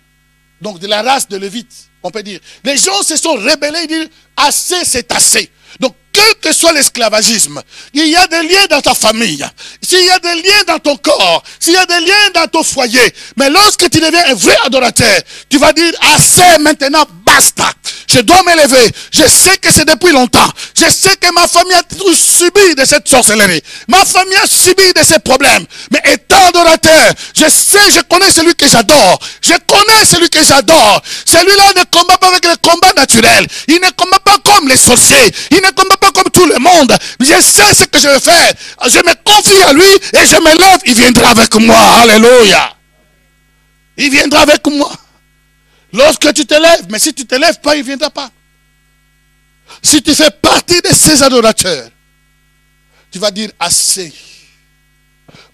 A: donc de la race de Lévite, on peut dire. Les gens se sont rebellés et disent, assez c'est assez. Donc, quel que soit l'esclavagisme, il y a des liens dans ta famille, s'il y a des liens dans ton corps, s'il y a des liens dans ton foyer, mais lorsque tu deviens un vrai adorateur, tu vas dire, assez maintenant, basta. Je dois me lever. Je sais que c'est depuis longtemps. Je sais que ma famille a tout subi de cette sorcellerie. Ma famille a subi de ces problèmes. Mais étant adorateur, je connais celui que j'adore. Je connais celui que j'adore. Celui-là ne combat pas avec le combat naturel. Il ne combat pas comme les sorciers. Il ne combat pas comme tout le monde. Je sais ce que je vais faire. Je me confie à lui et je me lève. Il viendra avec moi. Alléluia. Il viendra avec moi. Lorsque tu te lèves, mais si tu ne te lèves pas, il ne viendra pas. Si tu fais partie de ces adorateurs, tu vas dire assez.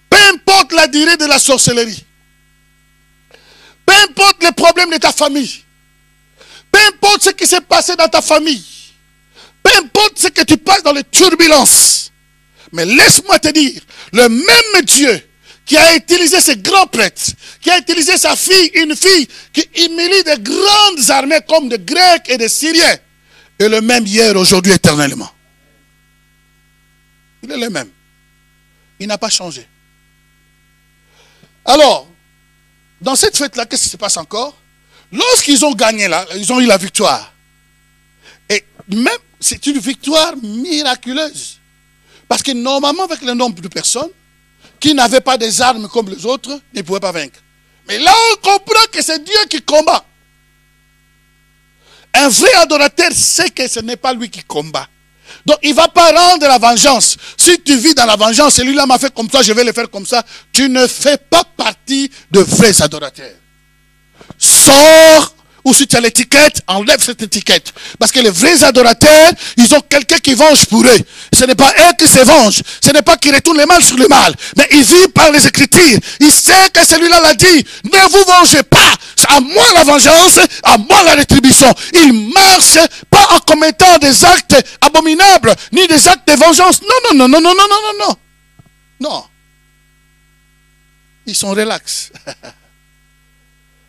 A: Peu importe la durée de la sorcellerie, peu importe les problèmes de ta famille, peu importe ce qui s'est passé dans ta famille, peu importe ce que tu passes dans les turbulences, mais laisse-moi te dire, le même Dieu qui a utilisé ces grands prêtres, qui a utilisé sa fille, une fille qui humilie de grandes armées comme des Grecs et des Syriens, est le même hier, aujourd'hui, éternellement. Il est le même. Il n'a pas changé. Alors, dans cette fête-là, qu'est-ce qui se passe encore? Lorsqu'ils ont gagné là, ils ont eu la victoire. Et même, c'est une victoire miraculeuse. Parce que normalement, avec le nombre de personnes, qui n'avaient pas des armes comme les autres, ne pouvaient pas vaincre. Mais là, on comprend que c'est Dieu qui combat. Un vrai adorateur sait que ce n'est pas lui qui combat. Donc, il ne va pas rendre la vengeance. Si tu vis dans la vengeance, celui-là m'a fait comme ça, je vais le faire comme ça. Tu ne fais pas partie de vrais adorateurs. Sors, ou si tu as l'étiquette, enlève cette étiquette. Parce que les vrais adorateurs, ils ont quelqu'un qui venge pour eux. Ce n'est pas eux qui se vengent. Ce n'est pas qu'ils retournent le mal sur le mal. Mais ils vivent par les Écritures. Ils savent que celui-là l'a dit. Ne vous vengez pas. À moi la vengeance, à moi la rétribution. Ils marchent pas en commettant des actes abominables, ni des actes de vengeance. Non, non, non, non, non, non, non, non, non. Non. Ils sont relax.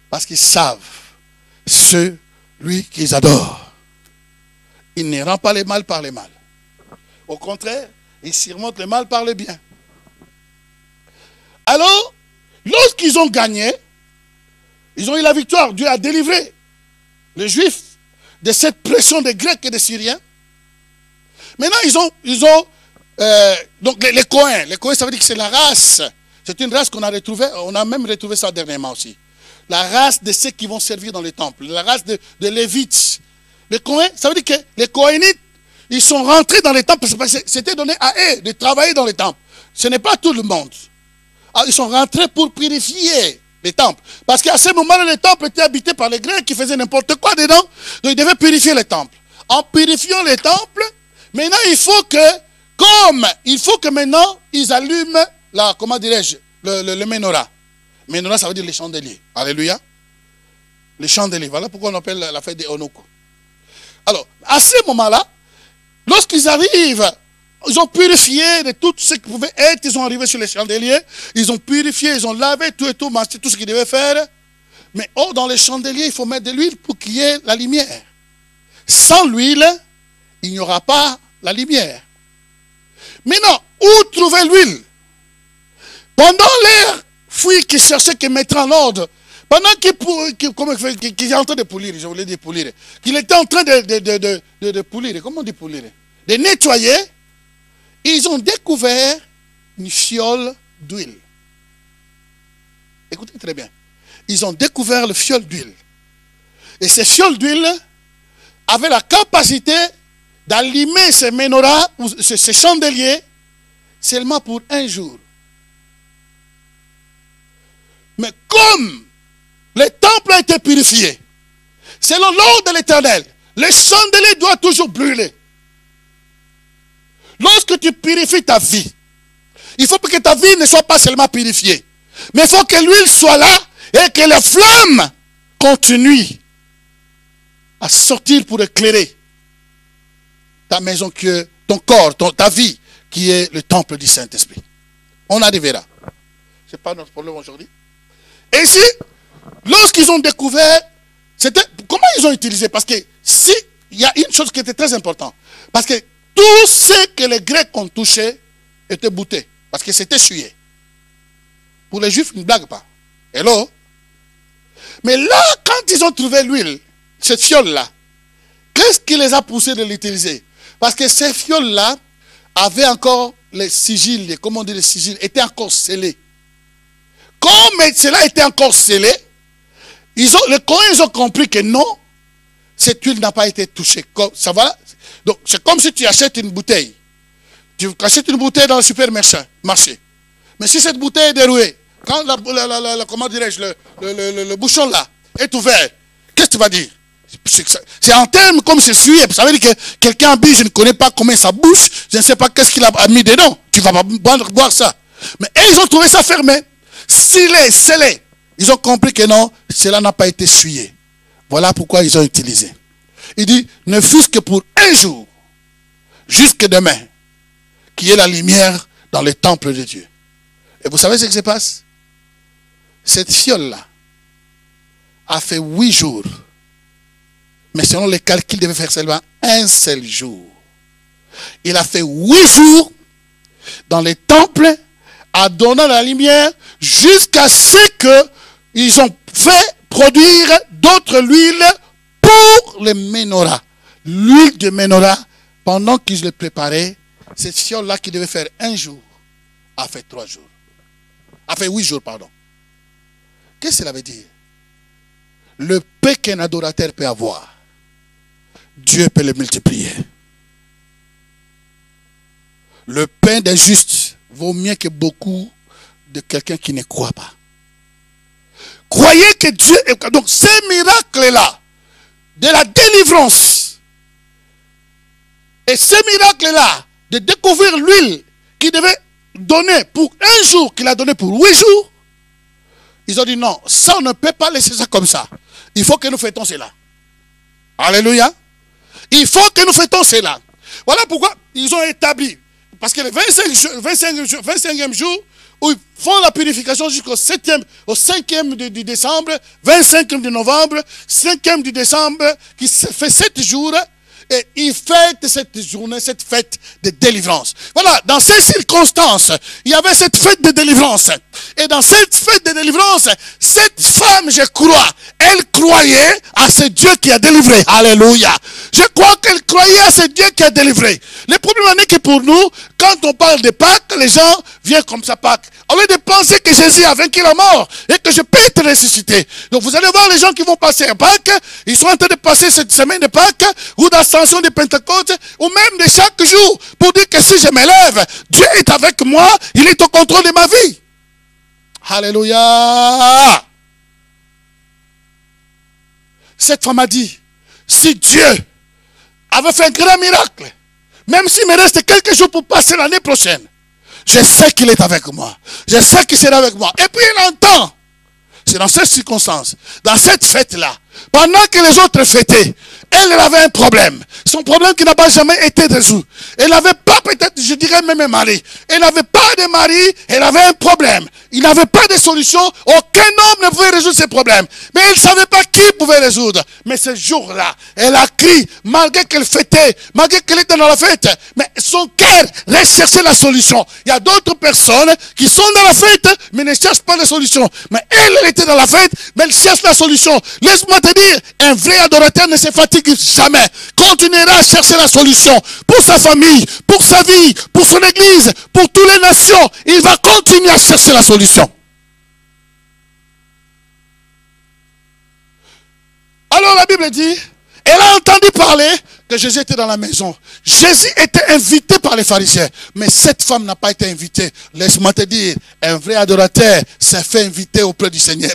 A: Parce qu'ils savent celui qu'ils adorent. Il ne rend pas le mal par le mal. Au contraire, il surmonte le mal par le bien. Alors, lorsqu'ils ont gagné, ils ont eu la victoire. Dieu a délivré les Juifs de cette pression des Grecs et des Syriens. Maintenant, ils ont donc les Cohens. Les Cohens, ça veut dire que c'est la race. C'est une race qu'on a retrouvée. On a même retrouvé ça dernièrement aussi. La race de ceux qui vont servir dans les temples. La race de Lévites. Les Cohens, ça veut dire que les Cohénites, ils sont rentrés dans les temples. C'était donné à eux de travailler dans les temples. Ce n'est pas tout le monde. Alors, ils sont rentrés pour purifier les temples. Parce qu'à ce moment-là, les temples étaient habités par les Grecs qui faisaient n'importe quoi dedans. Donc ils devaient purifier les temples. En purifiant les temples, maintenant il faut que maintenant ils allument la, comment dirais-je, le menorah. Menorah, ça veut dire les chandeliers. Alléluia. Les chandeliers. Voilà pourquoi on appelle la fête des Onoko. Alors, à ce moment-là, lorsqu'ils arrivent, ils ont purifié de tout ce qui pouvait être. Ils sont arrivés sur les chandeliers. Ils ont purifié, ils ont lavé tout et tout, mangé tout ce qu'ils devaient faire. Mais dans les chandeliers, il faut mettre de l'huile pour qu'il y ait la lumière. Sans l'huile, il n'y aura pas la lumière. Maintenant, où trouver l'huile? Pendant l'air fouille qui cherchait, qui mettait en ordre, pendant qu'il est en train de polir, je voulais dire polir, qu'il était en train de polir, comment on dit polir? De nettoyer, ils ont découvert une fiole d'huile. Écoutez très bien. Ils ont découvert le fiole d'huile. Et ces fioles d'huile avaient la capacité d'allumer ces menorahs, ou ces chandeliers, seulement pour un jour. Mais comme les temples ont été purifiés, selon l'ordre de l'Éternel, les chandeliers doivent toujours brûler. Lorsque tu purifies ta vie, il faut que ta vie ne soit pas seulement purifiée, mais il faut que l'huile soit là et que les flammes continuent à sortir pour éclairer ta maison, ton corps, ta vie, qui est le temple du Saint-Esprit. On arrivera. Ce n'est pas notre problème aujourd'hui. Et ici, lorsqu'ils ont découvert, comment ils ont utilisé? Parce que si, il y a une chose qui était très importante. Parce que tout ce que les Grecs ont touché était bouté. Parce que c'était souillé. Pour les Juifs, ne blague pas. Hello? Mais là, quand ils ont trouvé l'huile, cette fiole-là, qu'est-ce qui les a poussés de l'utiliser? Parce que ces fioles-là avaient encore les sigils, comment on dit les sigils, étaient encore scellés. Comme cela était encore scellé, les Coréens ont compris que non, cette huile n'a pas été touchée. Ça va? Donc, c'est comme si tu achètes une bouteille. Tu achètes une bouteille dans le supermarché. Mais si cette bouteille est dérouée, quand comment dirais-je, le bouchon là est ouvert, qu'est-ce que tu vas dire? C'est en termes comme c'est sué. Ça veut dire que quelqu'un a bu, je ne connais pas comment ça bouche, je ne sais pas qu'est-ce qu'il a mis dedans. Tu ne vas pas boire ça. Mais ils ont trouvé ça fermé. Scellé. Ils ont compris que non, cela n'a pas été souillé. Voilà pourquoi ils ont utilisé. Il dit, ne fût-ce que pour un jour, jusque demain, qu'il y ait la lumière dans le temple de Dieu. Et vous savez ce qui se passe? Cette fiole-là a fait 8 jours. Mais selon les calculs, il devait faire seulement un seul jour. Il a fait 8 jours dans les temples, en donnant la lumière, jusqu'à ce qu'ils ont fait produire d'autres huiles pour les menorahs. L'huile de menorah, pendant qu'ils le préparaient, cette fiole-là qui devait faire un jour, a fait 3 jours. A fait 8 jours, pardon. Qu'est-ce que cela veut dire? Le paix qu'un adorateur peut avoir, Dieu peut le multiplier. Le pain d'un juste vaut mieux que beaucoup de quelqu'un qui ne croit pas. Croyez que Dieu est... Donc ces miracles-là, de la délivrance, et ces miracles-là, de découvrir l'huile qui devait donner pour un jour, qu'il a donné pour 8 jours, ils ont dit non, ça on ne peut pas laisser ça comme ça. Il faut que nous fêtons cela. Alléluia. Il faut que nous fêtons cela. Voilà pourquoi ils ont établi. Parce que le 25e jour, où ils font la purification jusqu'au 5e du décembre, 25e de novembre, 5e du décembre, qui fait 7 jours, et ils fêtent cette journée, cette fête de délivrance. Voilà, dans ces circonstances, il y avait cette fête de délivrance. Et dans cette fête de délivrance, cette femme, je crois, elle croyait à ce Dieu qui a délivré. Alléluia. Je crois qu'elle croyait à ce Dieu qui a délivré. Le problème est que pour nous, quand on parle de Pâques, les gens viennent comme ça Pâques. Au lieu de penser que Jésus a vaincu la mort et que je peux être ressuscité. Donc vous allez voir les gens qui vont passer à Pâques, ils sont en train de passer cette semaine de Pâques ou d'ascension de Pentecôte ou même de chaque jour pour dire que si je me lève, Dieu est avec moi, il est au contrôle de ma vie. Alléluia. cette femme a dit, si Dieu avait fait un grand miracle, même s'il me reste quelques jours pour passer l'année prochaine, je sais qu'il est avec moi. Je sais qu'il sera avec moi. Et puis il entend. C'est dans cette circonstance, dans cette fête-là, pendant que les autres fêtaient, elle avait un problème. Son problème qui n'a pas jamais été résolu. Elle n'avait pas peut-être, je dirais même un mari. Elle n'avait pas de mari, elle avait un problème. Il n'avait pas de solution. Aucun homme ne pouvait résoudre ses problèmes. Mais elle ne savait pas qui pouvait résoudre. Mais ce jour-là, elle a crié, malgré qu'elle fêtait, malgré qu'elle était dans la fête. Mais son cœur recherchait la solution. Il y a d'autres personnes qui sont dans la fête, mais ne cherchent pas la solution. Mais elle était dans la fête, mais elle cherche la solution. Laisse-moi te dire, un vrai adorateur ne se fatigue jamais. Continuera à chercher la solution pour sa famille, pour sa vie, pour son église, pour toutes les nations. Il va continuer à chercher la solution. Alors la Bible dit, elle a entendu parler que Jésus était dans la maison. Jésus était invité par les pharisiens. Mais cette femme n'a pas été invitée. Laisse-moi te dire, un vrai adorateur s'est fait inviter auprès du Seigneur.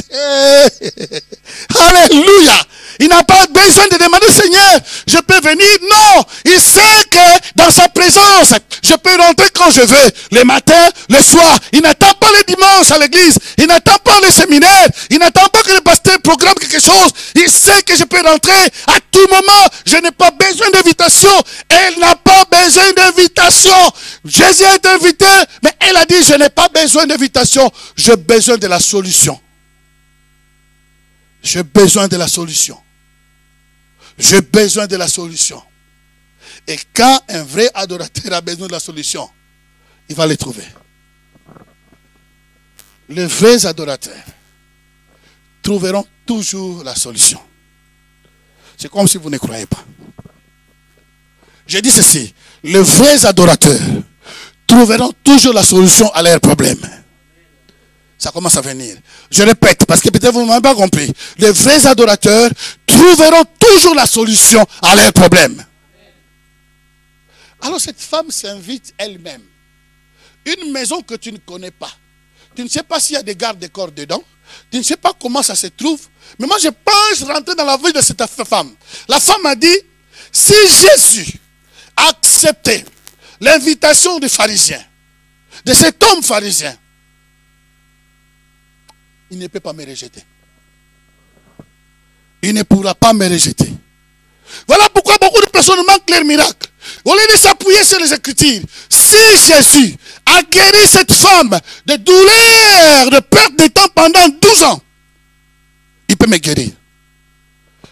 A: Alléluia. Il n'a pas besoin de demander, Seigneur, je peux venir. Non, il sait que dans sa présence, je peux rentrer quand je veux. Le matin, le soir. Il n'attend pas le dimanche à l'église. Il n'attend pas le séminaire. Il n'attend pas que le pasteur programme quelque chose. Il sait que je peux rentrer à tout moment. Je n'ai pas besoin d'invitation. Elle n'a pas besoin d'invitation. Jésus est invité, mais elle a dit, je n'ai pas besoin d'invitation. J'ai besoin de la solution. J'ai besoin de la solution. J'ai besoin de la solution. Et quand un vrai adorateur a besoin de la solution, il va les trouver. Les vrais adorateurs trouveront toujours la solution. C'est comme si vous ne croyez pas. J'ai dit ceci. Les vrais adorateurs trouveront toujours la solution à leurs problèmes. Ça commence à venir. Je répète, parce que peut-être vous ne m'avez pas compris. Les vrais adorateurs trouveront toujours la solution à leurs problèmes. Alors cette femme s'invite elle-même. Une maison que tu ne connais pas. Tu ne sais pas s'il y a des gardes de corps dedans. Tu ne sais pas comment ça se trouve. Mais moi je pense rentrer dans la vie de cette femme. La femme a dit, si Jésus a accepté l'invitation des pharisiens, de cet homme pharisien, il ne peut pas me rejeter. Il ne pourra pas me rejeter. Voilà pourquoi beaucoup de personnes manquent leur miracle. Au lieu de s'appuyer sur les Écritures, si Jésus a guéri cette femme de douleur, de perte de temps pendant 12 ans, il peut me guérir.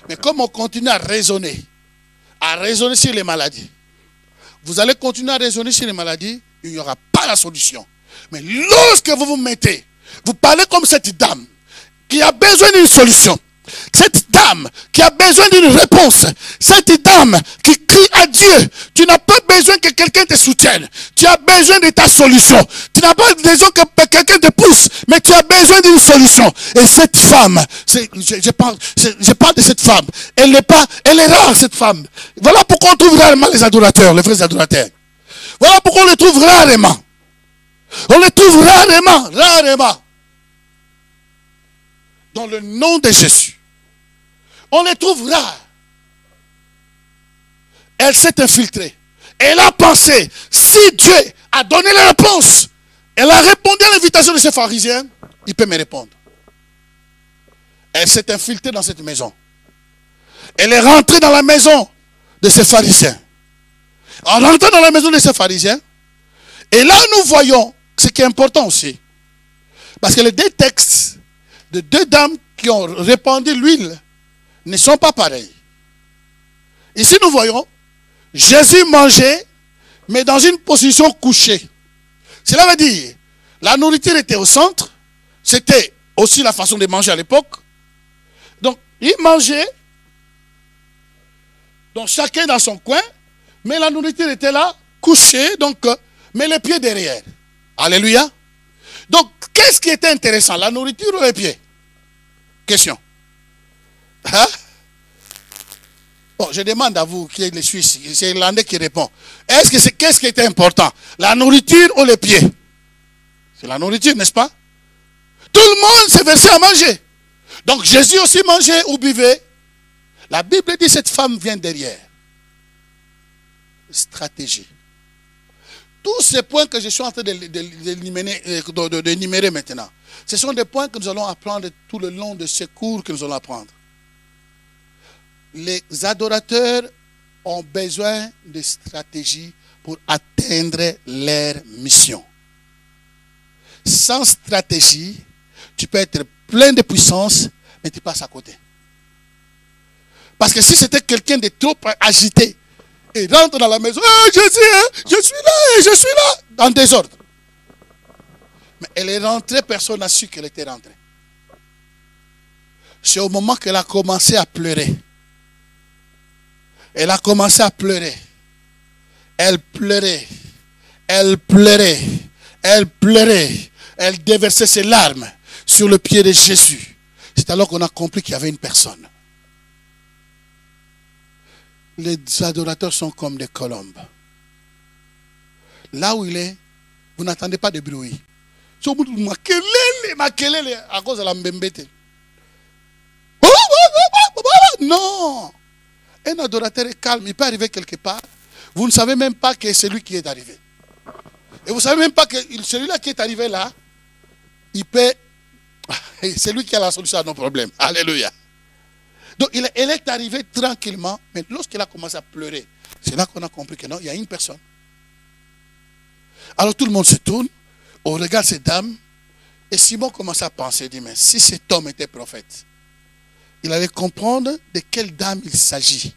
A: Mais comme on continue à raisonner sur les maladies, vous allez continuer à raisonner sur les maladies, il n'y aura pas la solution. Mais lorsque vous vous mettez, vous parlez comme cette dame qui a besoin d'une solution. Cette dame qui a besoin d'une réponse. Cette dame qui crie à Dieu. Tu n'as pas besoin que quelqu'un te soutienne. Tu as besoin de ta solution. Tu n'as pas besoin que quelqu'un te pousse. Mais tu as besoin d'une solution. Et cette femme, je parle de cette femme. Elle est rare cette femme. Voilà pourquoi on trouve rarement les adorateurs, les vrais adorateurs. Voilà pourquoi on les trouve rarement. On les trouve rarement. Dans le nom de Jésus. On les trouve rares. Elle s'est infiltrée. Elle a pensé, si Dieu a donné la réponse, elle a répondu à l'invitation de ces pharisiens, il peut me répondre. Elle s'est infiltrée dans cette maison. Elle est rentrée dans la maison de ces pharisiens. En rentrant dans la maison de ces pharisiens, et là nous voyons ce qui est important aussi. Parce que les deux textes de deux dames qui ont répandu l'huile ne sont pas pareils. Ici nous voyons Jésus mangeait, mais dans une position couchée. Cela veut dire, la nourriture était au centre, c'était aussi la façon de manger à l'époque. Donc, il mangeait, donc chacun dans son coin, mais la nourriture était là, couchée, donc, mais les pieds derrière. Alléluia. Donc, qu'est-ce qui était intéressant, la nourriture ou les pieds? Question. Hein? Bon, je demande à vous, qui êtes les Suisses, c'est l'Irlandais qui répond. Qu'est-ce qui était important? La nourriture ou les pieds? C'est la nourriture, n'est-ce pas? Tout le monde s'est versé à manger. Donc Jésus aussi mangeait ou buvait La Bible dit cette femme vient derrière. Stratégie. Tous ces points que je suis en train d'énumérer maintenant, ce sont des points que nous allons apprendre tout le long de ces cours que nous allons apprendre. Les adorateurs ont besoin de stratégie pour atteindre leur mission. Sans stratégie, tu peux être plein de puissance, mais tu passes à côté. Parce que si c'était quelqu'un de trop agité, et rentre dans la maison, oh, je suis là, dans le désordre. Mais elle est rentrée, personne n'a su qu'elle était rentrée. C'est au moment qu'elle a commencé à pleurer. Elle a commencé à pleurer. Elle pleurait. Elle pleurait. Elle pleurait. Elle déversait ses larmes sur le pied de Jésus. C'est alors qu'on a compris qu'il y avait une personne. Les adorateurs sont comme des colombes. Là où il est, vous n'entendez pas de bruit. À cause de la mbembete. Non. Un adorateur est calme. Il peut arriver quelque part. Vous ne savez même pas que c'est lui qui est arrivé. Et vous ne savez même pas que celui-là qui est arrivé là, il peut... C'est lui qui a la solution à nos problèmes. Alléluia. Donc, elle est arrivée tranquillement, mais lorsqu'elle a commencé à pleurer, c'est là qu'on a compris que non, il y a une personne. Alors tout le monde se tourne, on regarde cette dame, et Simon commence à penser, il dit, mais si cet homme était prophète, il allait comprendre de quelle dame il s'agit.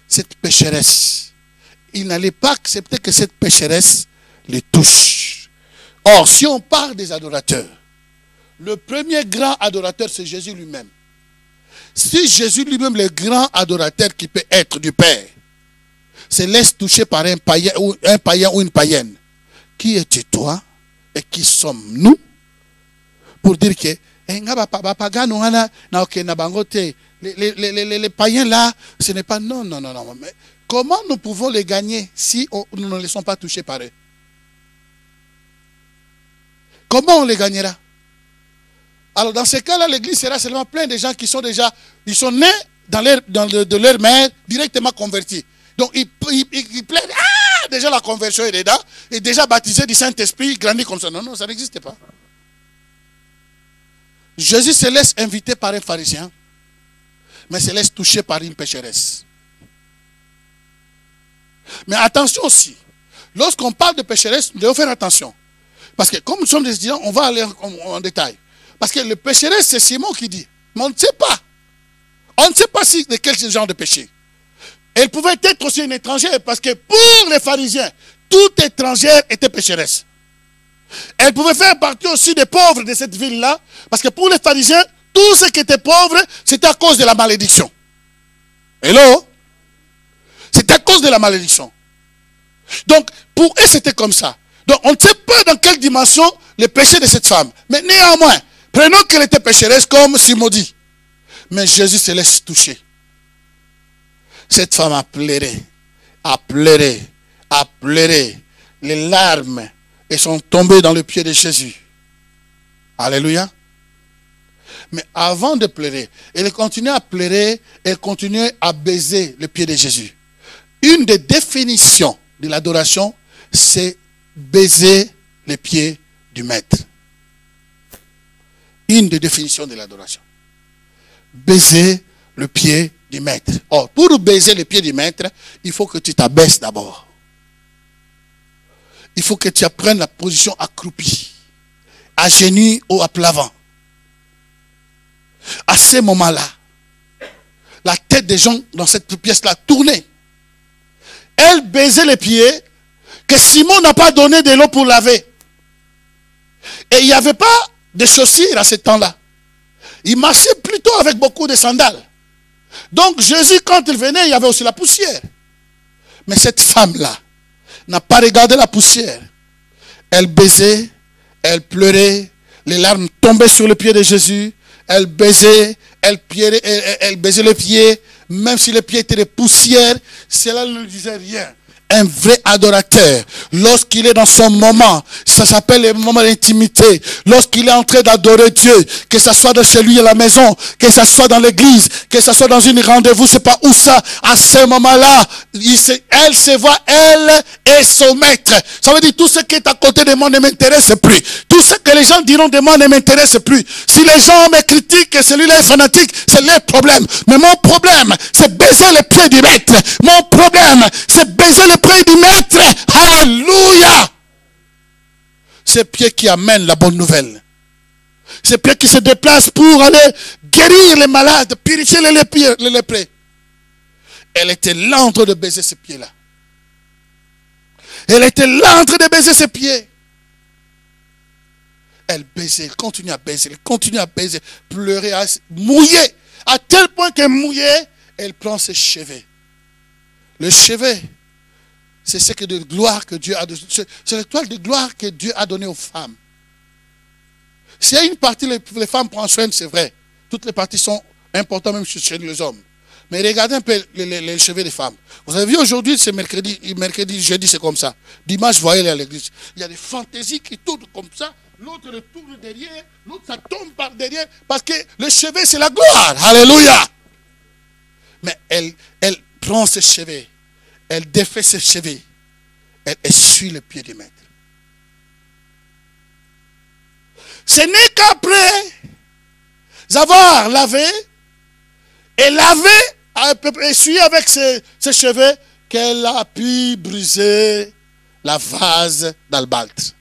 A: Cette pécheresse. Il n'allait pas accepter que cette pécheresse le touche. Or, si on parle des adorateurs, le premier grand adorateur, c'est Jésus lui-même. Si Jésus lui-même, le grand adorateur qui peut être du Père, se laisse toucher par un païen ou une païenne, qui es-tu toi et qui sommes-nous pour dire que les païens là, ce n'est pas... Non. Mais comment nous pouvons les gagner si nous ne les laissons pas toucher par eux? Comment on les gagnera? Alors dans ce cas-là, l'église sera seulement pleine de gens qui sont déjà, ils sont nés de leur mère, directement convertis. Donc ils plaident, déjà la conversion est dedans, et déjà baptisé du Saint-Esprit, grandi comme ça. Non, ça n'existe pas. Jésus se laisse inviter par un pharisien, mais se laisse toucher par une pécheresse. Mais attention aussi, lorsqu'on parle de pécheresse, nous devons faire attention. Parce que comme nous sommes des étudiants, on va aller en détail. Parce que le pécheresse, c'est Simon qui dit. Mais on ne sait pas. On ne sait pas de quel genre de péché. Elle pouvait être aussi une étrangère. Parce que pour les pharisiens, toute étrangère était pécheresse. Elle pouvait faire partie aussi des pauvres de cette ville-là. Parce que pour les pharisiens, tout ce qui était pauvre, c'était à cause de la malédiction. Hello? C'était à cause de la malédiction. Donc, pour eux, c'était comme ça. Donc, on ne sait pas dans quelle dimension le péché de cette femme. Mais néanmoins, prenons qu'elle était pécheresse comme Simon dit. Mais Jésus se laisse toucher. Cette femme a pleuré, a pleuré, a pleuré. Les larmes sont tombées dans le pied de Jésus. Alléluia. Mais avant de pleurer, elle continuait à pleurer, elle continuait à baiser le pied de Jésus. Une des définitions de l'adoration, c'est baiser les pieds du maître. Une des définitions de l'adoration. Baiser le pied du maître. Or, pour baiser le pied du maître, il faut que tu t'abaisses d'abord. Il faut que tu apprennes la position accroupie, à genoux ou à plat ventre. À ce moment-là, la tête des gens dans cette pièce-là tournait. Elle baisait les pieds que Simon n'a pas donné de l'eau pour laver. Et il n'y avait pas de chaussures à ce temps-là. Il marchait plutôt avec beaucoup de sandales. Donc Jésus, quand il venait, il y avait aussi la poussière. Mais cette femme-là n'a pas regardé la poussière. Elle baisait, elle pleurait, les larmes tombaient sur le pied de Jésus. Elle baisait, elle baisait le pied, même si le pied était de poussière, cela ne lui disait rien. Un vrai adorateur, lorsqu'il est dans son moment, ça s'appelle le moment d'intimité, lorsqu'il est en train d'adorer Dieu, que ce soit de chez lui à la maison, que ce soit dans l'église, que ce soit dans une rendez-vous, c'est pas où ça, à ce moment-là, elle se voit, elle et son maître. Ça veut dire tout ce qui est à côté de moi ne m'intéresse plus. Tout ce que les gens diront de moi ne m'intéresse plus. Si les gens me critiquent que celui-là est fanatique, c'est leur problème. Mais mon problème, c'est baiser les pieds du maître. Mon problème, c'est baiser les pieds du maître. Alléluia. Ces pieds qui amènent la bonne nouvelle. Ces pieds qui se déplacent pour aller guérir les malades, purifier les lépreux. Elle était là en train de baiser ses pieds-là. Elle était là en train de baiser ses pieds. Elle baisait, elle continue à baiser, elle continue à baiser, pleurer, mouiller. À tel point qu'elle mouillait, elle prend ses cheveux. Le cheveu, c'est ce que de gloire que Dieu a donné. C'est l'étoile de gloire que Dieu a donné aux femmes. S'il y a une partie, les femmes prennent soin, c'est vrai. Toutes les parties sont importantes, même chez les hommes. Mais regardez un peu les cheveux des femmes. Vous avez vu aujourd'hui, c'est mercredi, jeudi, c'est comme ça. Dimanche, vous voyez à l'église. Il y a des fantaisies qui tournent comme ça. L'autre tourne derrière, l'autre ça tombe par derrière. Parce que le cheveu, c'est la gloire. Alléluia. Mais elle prend ses cheveux. Elle défait ses cheveux. Elle essuie le pied du maître. Ce n'est qu'après avoir lavé et essuyé avec ses cheveux qu'elle a pu briser la vase d'albâtre.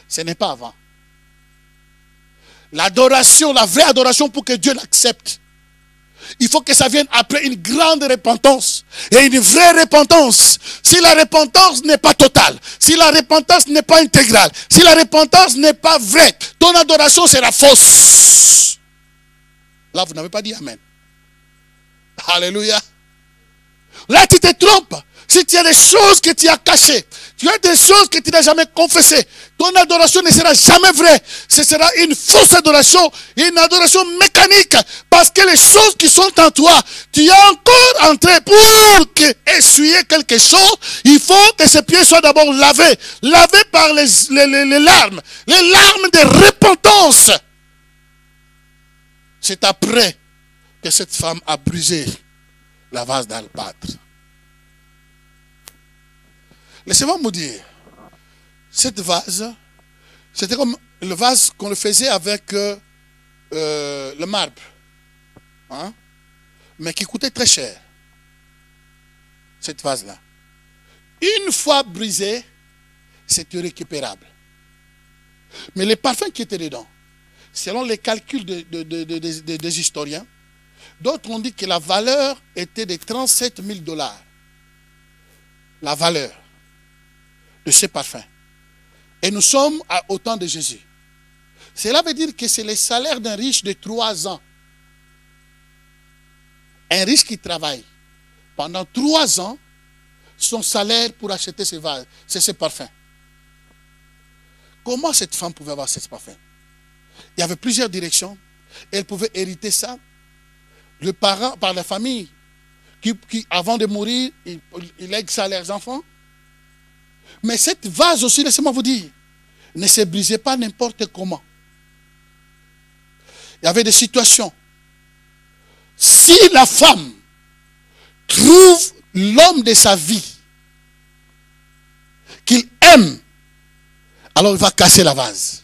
A: Ce n'est pas avant. L'adoration, la vraie adoration pour que Dieu l'accepte, il faut que ça vienne après une grande repentance. Et une vraie repentance. Si la repentance n'est pas totale, si la repentance n'est pas intégrale, si la repentance n'est pas vraie, ton adoration sera fausse. Là, vous n'avez pas dit Amen. Alléluia. Là, tu te trompes. Si tu as des choses que tu as cachées, tu as des choses que tu n'as jamais confessées, ton adoration ne sera jamais vraie. Ce sera une fausse adoration, une adoration mécanique. Parce que les choses qui sont en toi, tu es encore entré pour essuyer quelque chose. Il faut que ces pieds soient d'abord lavés. Lavés par les larmes. Les larmes de repentance. C'est après que cette femme a brisé la vase d'albâtre. Laissez-moi vous dire, cette vase, c'était comme le vase qu'on le faisait avec le marbre, hein? Mais qui coûtait très cher, cette vase-là. Une fois brisée, c'était récupérable. Mais les parfums qui étaient dedans, selon les calculs des historiens, d'autres ont dit que la valeur était de 37 000 $. La valeur de ces parfums. Et nous sommes au temps de Jésus. Cela veut dire que c'est le salaire d'un riche de 3 ans. Un riche qui travaille pendant 3 ans, son salaire pour acheter ces vases, c'est ces parfums. Comment cette femme pouvait avoir ces parfums? Il y avait plusieurs directions. Elle pouvait hériter ça. Le parent, par la famille, qui avant de mourir, il lègue ça à leurs enfants. Mais cette vase aussi, laissez-moi vous dire, ne se brisait pas n'importe comment. Il y avait des situations. Si la femme trouve l'homme de sa vie, qu'il aime, alors il va casser la vase.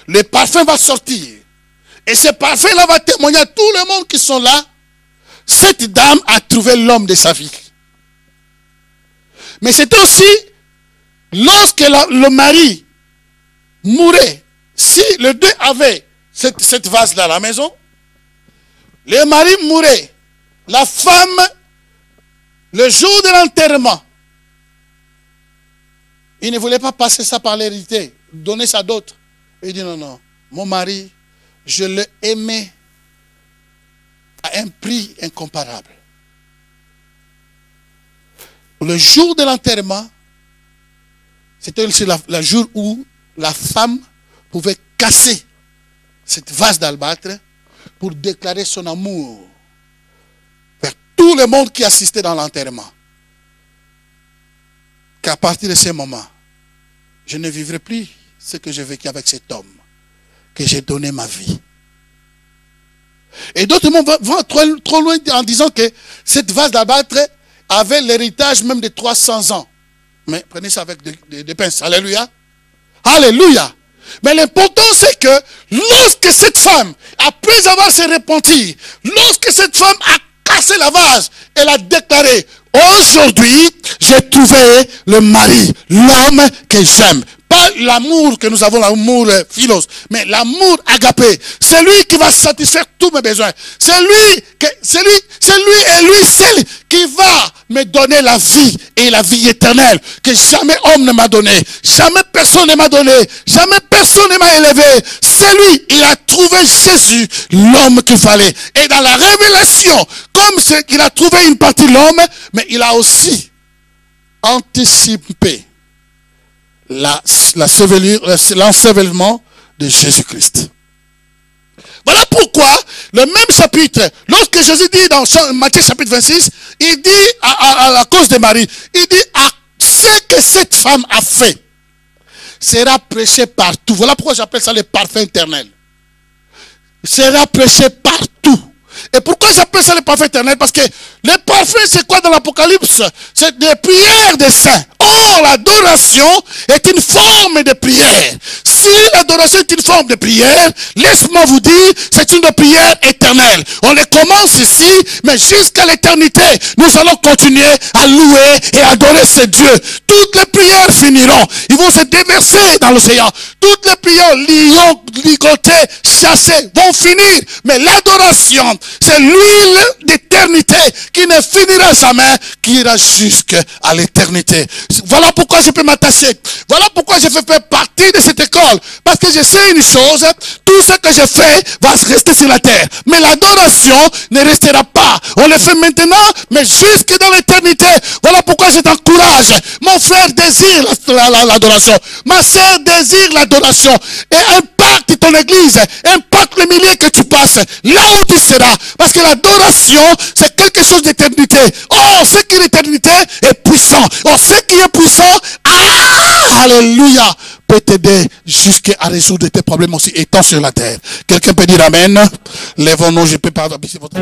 A: Le parfum va sortir. Et ce parfum-là va témoigner à tout le monde qui sont là. Cette dame a trouvé l'homme de sa vie. Mais c'était aussi, lorsque le mari mourait, si les deux avaient cette vase-là à la maison, le mari mourait, la femme, le jour de l'enterrement, il ne voulait pas passer ça par l'héritier, donner ça à d'autres. Il dit non, non, mon mari, je l'ai aimé à un prix incomparable. Le jour de l'enterrement, c'était aussi le jour où la femme pouvait casser cette vase d'albâtre pour déclarer son amour vers tout le monde qui assistait dans l'enterrement. qu'à partir de ce moment, je ne vivrai plus ce que j'ai vécu avec cet homme, que j'ai donné ma vie. Et d'autres vont trop loin en disant que cette vase d'abattre avait l'héritage même de 300 ans. Mais prenez ça avec des pinces. Alléluia. Alléluia. Mais l'important c'est que lorsque cette femme, après avoir se repenti, lorsque cette femme a cassé la vase, elle a déclaré: aujourd'hui, j'ai trouvé le mari, l'homme que j'aime. Pas l'amour que nous avons, l'amour philos, mais l'amour agapé. C'est lui qui va satisfaire tous mes besoins. C'est lui et lui seul qui va me donner la vie et la vie éternelle que jamais homme ne m'a donné, jamais personne ne m'a donné, jamais personne ne m'a élevé. C'est lui, il a trouvé Jésus, l'homme qu'il fallait. Et dans la révélation, comme il a trouvé une partie de l'homme, mais il a aussi anticipé l'ensevelissement de Jésus-Christ. Voilà pourquoi, le même chapitre, lorsque Jésus dit dans Matthieu chapitre 26, il dit à la cause de Marie, il dit: à ce que cette femme a fait sera prêché partout. Voilà pourquoi j'appelle ça le parfum éternel. Sera prêché partout. Et pourquoi j'appelle ça le parfum éternel? Parce que le parfum, c'est quoi dans l'Apocalypse? C'est des prières des saints. Or, l'adoration est une forme de prière. Si l'adoration est une forme de prière, laisse-moi vous dire, c'est une prière éternelle. On les commence ici, mais jusqu'à l'éternité, nous allons continuer à louer et adorer ce Dieu. Toutes les prières finiront. Ils vont se déverser dans l'océan. Toutes les prières ligotées, chassées, vont finir. Mais l'adoration, c'est l'huile d'éternité qui ne finira jamais, qui ira jusqu'à l'éternité. Voilà pourquoi je peux m'attacher. Voilà pourquoi je fais partie de cette école. Parce que je sais une chose, tout ce que je fais va rester sur la terre. Mais l'adoration ne restera pas. On le fait maintenant, mais jusque dans l'éternité. Voilà pourquoi je t'encourage. Mon frère désire l'adoration. Ma sœur désire l'adoration. Et impacte ton église. Impacte les milliers que tu passes. Là où tu seras. Parce que l'adoration, c'est quelque chose d'éternité. Oh, ce qui est l'éternité est puissant. Oh, ce qui est puissant, alléluia, peut t'aider jusqu'à résoudre tes problèmes aussi étant sur la terre. Quelqu'un peut dire amen. Lèvons-nous, je peux pas abaisser votre...